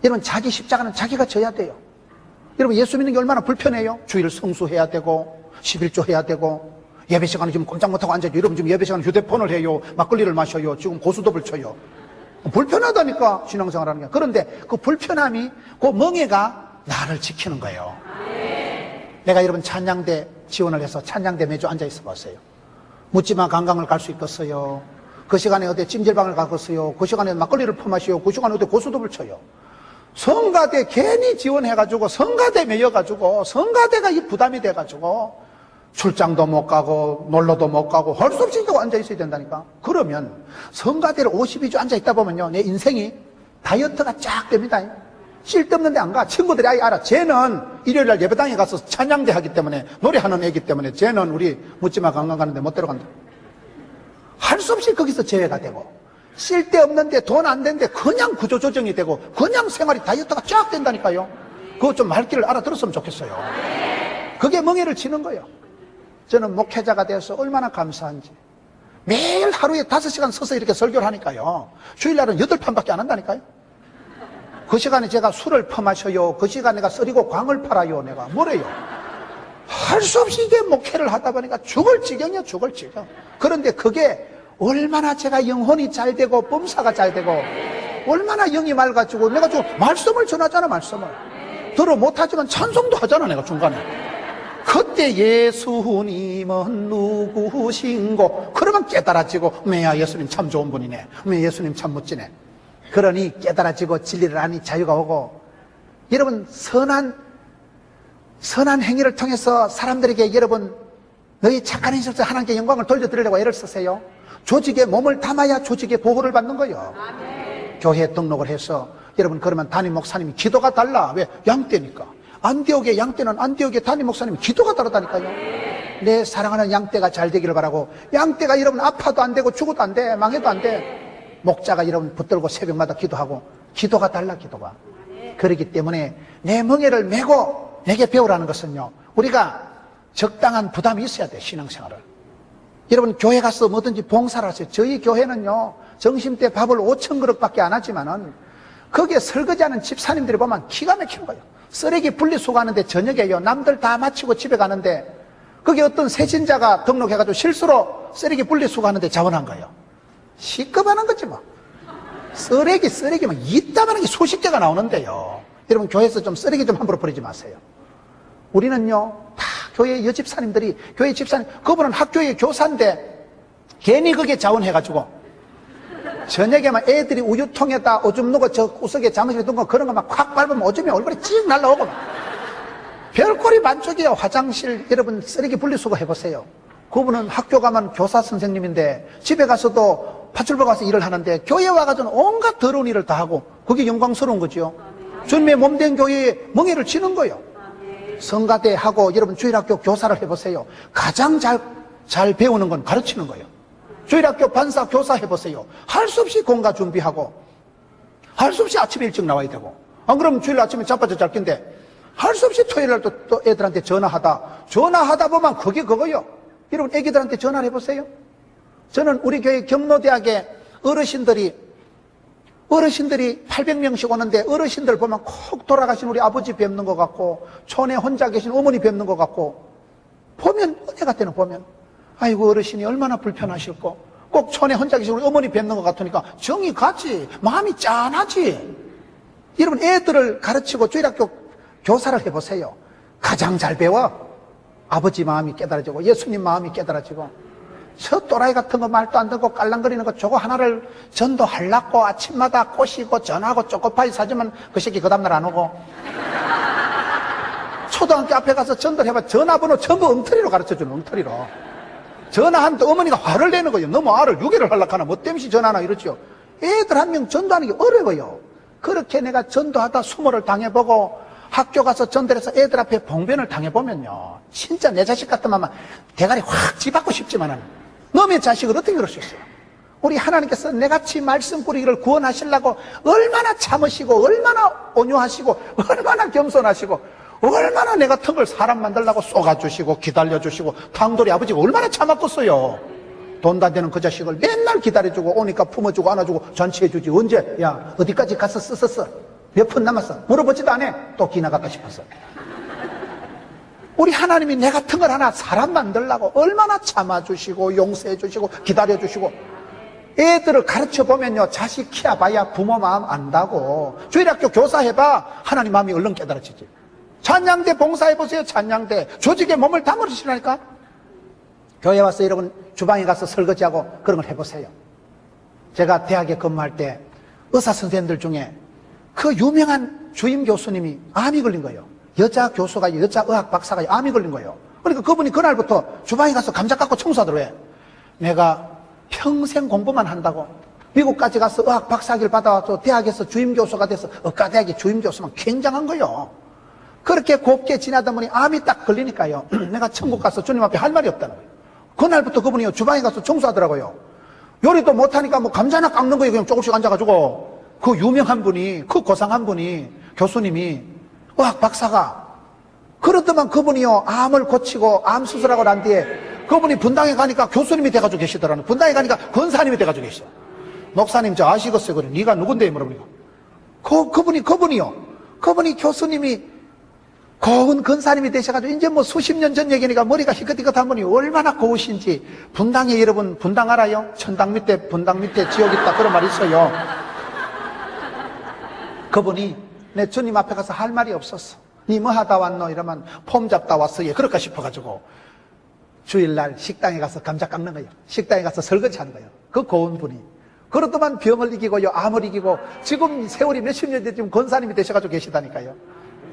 여러분 자기 십자가는 자기가 져야 돼요. 여러분 예수 믿는 게 얼마나 불편해요. 주일 성수해야 되고 11조 해야 되고 예배 시간에 지금 꼼짝 못하고 앉아있죠. 여러분 지금 예배 시간에 휴대폰을 해요. 막걸리를 마셔요. 지금 고수톱을 쳐요. 불편하다니까 신앙생활하는 게. 그런데 그 불편함이 그 멍에가 나를 지키는 거예요. 내가 여러분 찬양대 지원을 해서 찬양대 매주 앉아있어 봤어요. 묻지마 관광을 갈 수 있겠어요. 그 시간에 어디 찜질방을 가겠어요. 그 시간에 막걸리를 퍼마셔요. 그 시간에 어디 고수톱을 쳐요. 성가대 괜히 지원해가지고 성가대 매여가지고 성가대가 이 부담이 돼가지고 출장도 못 가고 놀러도 못 가고 할 수 없이 앉아있어야 된다니까. 그러면 성가대를 52주 앉아있다 보면요 내 인생이 다이어트가 쫙 됩니다. 쓸데없는 데 안 가. 친구들이 아예 알아. 쟤는 일요일날 예배당에 가서 찬양대 하기 때문에 노래하는 애기 때문에 쟤는 우리 묻지마 관광 가는데 못 데려간다. 할 수 없이 거기서 제외가 되고 쓸데없는데 돈 안 되는데 그냥 구조조정이 되고 그냥 생활이 다이어트가 쫙 된다니까요. 그거 좀 말귀를 알아들었으면 좋겠어요. 그게 멍에를 치는 거예요. 저는 목회자가 돼서 얼마나 감사한지. 매일 하루에 5시간 서서 이렇게 설교를 하니까요. 주일날은 8판밖에 안 한다니까요. 그 시간에 제가 술을 퍼마셔요. 그 시간에 내가 썰이고 광을 팔아요. 내가 뭐래요? 할 수 없이 이게 목회를 하다 보니까 죽을 지경이야, 죽을 지경. 그런데 그게 얼마나 제가 영혼이 잘 되고 범사가 잘 되고 얼마나 영이 맑아지고 내가 좀 말씀을 전하잖아, 말씀을. 들어 못하지만 찬송도 하잖아, 내가 중간에. 그때 예수님은 누구신고 그러면 깨달아지고 매야 예수님 참 좋은 분이네. 매 예수님 참 멋지네. 그러니 깨달아지고 진리를 아니 자유가 오고. 여러분 선한 행위를 통해서 사람들에게 여러분 너희 착한 인생에서 하나님께 영광을 돌려드리려고 애를 쓰세요. 조직에 몸을 담아야 조직의 보호를 받는 거예요. 교회에 등록을 해서 여러분 그러면 담임 목사님이 기도가 달라. 왜? 양떼니까. 안디옥의 양떼는 안디옥의 담임 목사님이 기도가 다르다니까요. 내 사랑하는 양떼가 잘 되기를 바라고. 양떼가 여러분 아파도 안 되고 죽어도 안 돼. 망해도 안 돼. 목자가 여러분 붙들고 새벽마다 기도하고. 기도가 달라, 기도가. 그렇기 때문에 내 멍에를 메고 내게 배우라는 것은요, 우리가 적당한 부담이 있어야 돼, 신앙생활을. 여러분 교회 가서 뭐든지 봉사를 하세요. 저희 교회는요 점심때 밥을 5천 그릇밖에 안 하지만은 거기에 설거지하는 집사님들이 보면 기가 막힌 거예요. 쓰레기 분리수거하는데 저녁에요 남들 다 마치고 집에 가는데 거기 어떤 새신자가 등록해가지고 실수로 쓰레기 분리수거하는데 자원한 거예요. 시급하는 거지 뭐. 쓰레기만 이따만한 게 수십 개가 나오는데요. 여러분 교회에서 좀 쓰레기 좀 함부로 버리지 마세요. 우리는요 다 교회 여집사님들이, 교회 집사님, 그분은 학교의 교사인데 괜히 그게 자원해가지고 저녁에만 애들이 우유통에다 오줌 누고 저 구석에 잠실에 둔 거 그런 거 막 콱 밟으면 오줌이 얼굴에 찌익 날라오고 별꼴이 반쪽이에요. 화장실 여러분 쓰레기 분리수거 해보세요. 그분은 학교 가면 교사 선생님인데 집에 가서도 파출부 가서 일을 하는데 교회 와가지고는 온갖 더러운 일을 다 하고 그게 영광스러운 거죠. 주님의 몸된 교회에 멍에를 치는 거예요. 성가대 하고 여러분 주일학교 교사를 해보세요. 가장 잘 배우는 건 가르치는 거예요. 주일학교 반사 교사 해보세요. 할 수 없이 공과 준비하고 할 수 없이 아침에 일찍 나와야 되고 안 그러면 주일 아침에 자빠져 잘 낀데 할 수 없이 토요일날 또 애들한테 전화하다 보면 그게 그거요. 여러분 애기들한테 전화를 해보세요. 저는 우리 교회 경로대학에 어르신들이 800명씩 오는데 어르신들 보면 콕 돌아가신 우리 아버지 뵙는 것 같고 촌에 혼자 계신 어머니 뵙는 것 같고 보면 은혜가 되는 보면 아이고 어르신이 얼마나 불편하실고 꼭 촌에 혼자 계시고 어머니 뵙는 것 같으니까 정이 가지 마음이 짠하지. 여러분 애들을 가르치고 주일학교 교사를 해보세요. 가장 잘 배워. 아버지 마음이 깨달아지고 예수님 마음이 깨달아지고 저 또라이 같은 거 말도 안 듣고 깔랑거리는 거 저거 하나를 전도하려고 아침마다 꼬시고 전화하고 초코파이 사주면 그 새끼 그 다음날 안 오고 초등학교 앞에 가서 전도를 해봐 전화번호 전부 엉터리로 가르쳐주는 엉터리로 전화하면 또 어머니가 화를 내는 거예요. 너무 알을 유괴를 하려고 하나 뭐 때문에 전화하나 이러죠. 애들 한 명 전도하는 게 어려워요. 그렇게 내가 전도하다 수모를 당해보고 학교 가서 전도를 해서 애들 앞에 봉변을 당해보면요 진짜 내 자식 같으면 대가리 확 집받고 싶지만은 너의 자식을 어떻게 그럴 수 있어요? 우리 하나님께서 내같이 말씀 뿌리기를 구원하시려고 얼마나 참으시고 얼마나 온유하시고 얼마나 겸손하시고 얼마나 내 같은 걸 사람 만들려고 쏘아주시고 기다려주시고 당돌이 아버지가 얼마나 참았겠어요. 돈 다 되는 그 자식을 맨날 기다려주고 오니까 품어주고 안아주고 잔치해주지. 언제? 야 어디까지 가서 썼었어? 몇 푼 남았어? 물어보지도 않아. 또 기나갔다 싶었어. 우리 하나님이 내 같은 걸 하나 사람 만들려고 얼마나 참아주시고 용서해주시고 기다려주시고 애들을 가르쳐보면요 자식 키워봐야 부모 마음 안다고. 주일학교 교사해봐 하나님 마음이 얼른 깨달아지지. 찬양대 봉사해보세요. 찬양대 조직에 몸을 담으시라니까. 교회 와서 여러분 주방에 가서 설거지하고 그런 걸 해보세요. 제가 대학에 근무할 때 의사 선생님들 중에 그 유명한 주임 교수님이 암이 걸린 거예요. 여자 교수가 여자 의학 박사가 암이 걸린 거예요. 그러니까 그분이 그날부터 주방에 가서 감자 깎고 청소하더래요. 내가 평생 공부만 한다고 미국까지 가서 의학 박사학위를 받아와서 대학에서 주임 교수가 돼서 의과대학의 주임 교수만 굉장한 거예요. 그렇게 곱게 지나다 보니 암이 딱 걸리니까요 내가 천국 가서 주님 앞에 할 말이 없다는 거예요. 그날부터 그분이 주방에 가서 청소하더라고요. 요리도 못하니까 뭐 감자나 깎는 거예요. 그냥 조금씩 앉아가지고. 그 유명한 분이 그 고상한 분이 교수님이 의학 박사가 그렇더만 그분이요 암을 고치고 암 수술하고 난 뒤에 그분이 분당에 가니까 교수님이 돼가지고 계시더라는. 분당에 가니까 권사님이 돼가지고 계셔. 목사님 저 아시겠어요? 그래 네가 누군데 물어보니까 그분이요 그분이 교수님이 고운 권사님이 되셔가지고 이제 뭐 수십 년 전 얘기니까 머리가 희끗희끗한 분이 얼마나 고우신지. 분당에 여러분 분당 알아요? 천당 밑에 분당 밑에 지옥 있다 그런 말이 있어요. 그분이 내 주님 앞에 가서 할 말이 없었어. 니 뭐 하다 왔노? 이러면 폼 잡다 왔어. 예, 그럴까 싶어가지고 주일날 식당에 가서 감자 깎는 거예요. 식당에 가서 설거지 하는 거예요. 그 고운 분이. 그렇더만 병을 이기고요 암을 이기고 지금 세월이 몇십 년 됐지만 권사님이 되셔가지고 계시다니까요.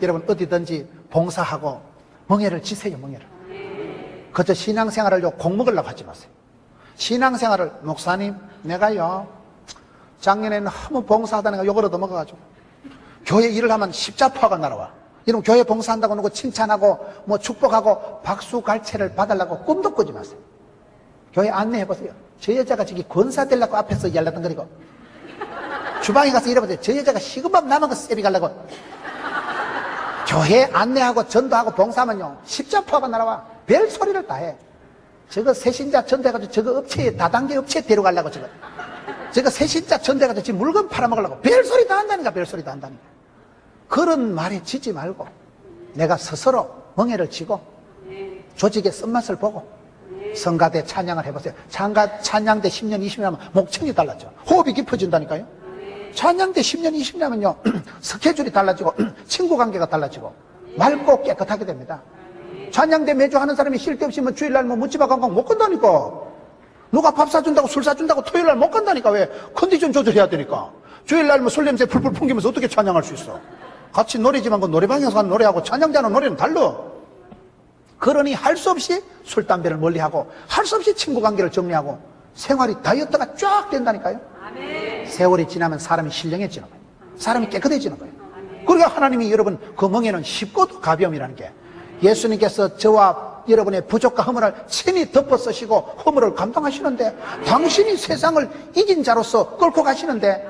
여러분 어디든지 봉사하고 멍에를 지세요. 멍에를. 그저 신앙생활을 공 먹으려고 하지 마세요. 신앙생활을 목사님 내가요 작년에 너무 봉사하다니까 욕을 얻어먹어가지고 교회 일을 하면 십자포화가 날아와. 이런 교회 봉사한다고 누구 칭찬하고 뭐 축복하고 박수 갈채를 받으려고 꿈도 꾸지 마세요. 교회 안내해보세요. 저 여자가 저기 권사 되려고 앞에서 yar라덩거리고 주방에 가서 이래보세요. 저 여자가 식은밥 남은 거 쎄비 가려고. 교회 안내하고 전도하고 봉사하면요 십자포화가 날아와. 별 소리를 다 해. 저거 새신자 전도해가지고 저거 업체에 다단계 업체에 데려가려고 저거 새신자 전도해가지고 지금 물건 팔아먹으려고 별 소리 다 한다니까. 별 소리 다 한다니까. 그런 말에 지지 말고 내가 스스로 멍에를 쥐고 조직의 쓴맛을 보고 성가대 찬양을 해보세요. 찬양대 10년 20년 하면 목청이 달라져. 호흡이 깊어진다니까요. 찬양대 10년 20년 하면요 스케줄이 달라지고 친구 관계가 달라지고 맑고 깨끗하게 됩니다. 찬양대 매주 하는 사람이 쉴 데 없이 뭐 주일날 뭐 묻지마 관광 못 간다니까. 누가 밥 사준다고 술 사준다고 토요일날 못 간다니까. 왜? 컨디션 조절해야 되니까. 주일날 뭐 술 냄새 풀풀 풍기면서 어떻게 찬양할 수 있어. 같이 노래지만 그 노래방에서 가는 노래하고 찬양자는 노래는 달라. 그러니 할 수 없이 술, 담배를 멀리하고 할 수 없이 친구 관계를 정리하고 생활이 다이어트가 쫙 된다니까요. 세월이 지나면 사람이 신령해지는 거예요. 사람이 깨끗해지는 거예요. 그러니까 하나님이 여러분 그 멍에는 쉽고도 가벼움이라는 게 예수님께서 저와 여러분의 부족과 허물을 친히 덮어 쓰시고 허물을 감당하시는데 당신이 세상을 이긴 자로서 끌고 가시는데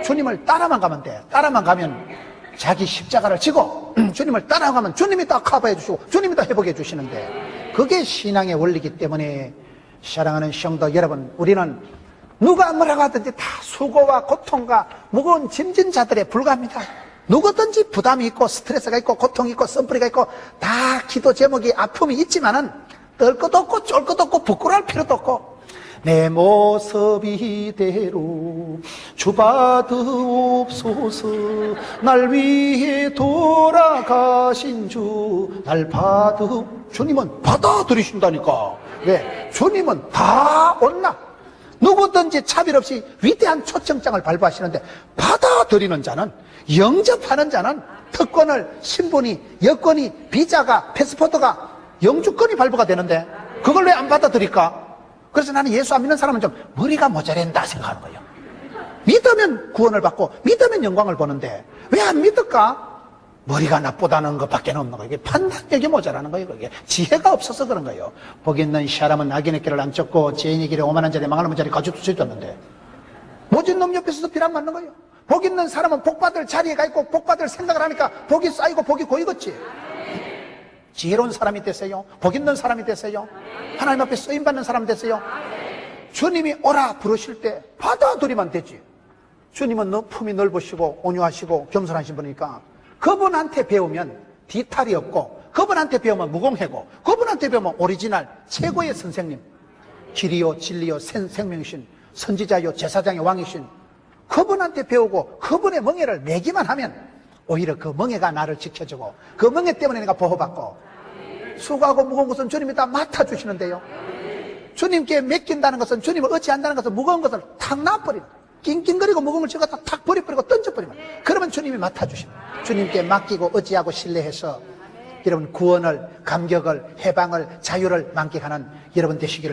주님을 따라만 가면 돼. 따라만 가면 자기 십자가를 지고 주님을 따라가면 주님이 다 커버해 주시고 주님이 다 회복해 주시는데 그게 신앙의 원리이기 때문에 사랑하는 성도 여러분, 우리는 누가 뭐라고 하든지 다 수고와 고통과 무거운 짐진 자들에 불과합니다. 누구든지 부담이 있고 스트레스가 있고 고통이 있고 썸프리가 있고 다 기도 제목이 아픔이 있지만은 떨 것도 없고 쫄 것도 없고 부끄러울 필요도 없고 내 모습 이대로 주받으옵소서. 날 위해 돌아가신 주 날 주님은 받아들이신다니까. 왜? 주님은 다 온나 누구든지 차별 없이 위대한 초청장을 발부하시는데 받아들이는 자는, 영접하는 자는 특권을, 신분이, 여권이, 비자가, 패스포트가, 영주권이 발부가 되는데 그걸 왜 안 받아들일까? 그래서 나는 예수 안 믿는 사람은 좀 머리가 모자란다 생각하는 거예요. 믿으면 구원을 받고 믿으면 영광을 보는데 왜 안 믿을까? 머리가 나쁘다는 것밖에 없는 거예요. 이게 판단력이 모자라는 거예요. 그게 지혜가 없어서 그런 거예요. 복 있는 사람은 악인의 길을 안 쫓고 죄인의 길에 오만한 자리 망하는 자리 가지고 있었는데 모진 놈 옆에서도 비난 맞는 거예요. 복 있는 사람은 복 받을 자리에 가 있고 복 받을 생각을 하니까 복이 쌓이고 복이 고이겠지. 지혜로운 사람이 되세요. 복 있는 사람이 되세요. 하나님 앞에 쓰임받는 사람 되세요. 주님이 오라 부르실 때 받아들이면 되지. 주님은 품이 넓으시고 온유하시고 겸손하신 분이니까 그분한테 배우면 뒤탈이 없고, 그분한테 배우면 무공해고, 그분한테 배우면 오리지널 최고의 선생님, 길이요 진리요 생명이신 선지자요 제사장의 왕이신 그분한테 배우고 그분의 멍에를 매기만 하면 오히려 그 멍에가 나를 지켜주고 그 멍에 때문에 내가 보호받고, 수고하고 무거운 것은 주님이 다 맡아주시는데요. 주님께 맡긴다는 것은, 주님을 의지한다는 것은 무거운 것을 탁 놔버리는, 낑낑거리고 무거운 걸 제가 탁 버려버리고 던져버리면, 그러면 주님이 맡아주십니다. 주님께 맡기고 의지하고 신뢰해서 여러분 구원을, 감격을, 해방을, 자유를 만끽하는 여러분 되시기를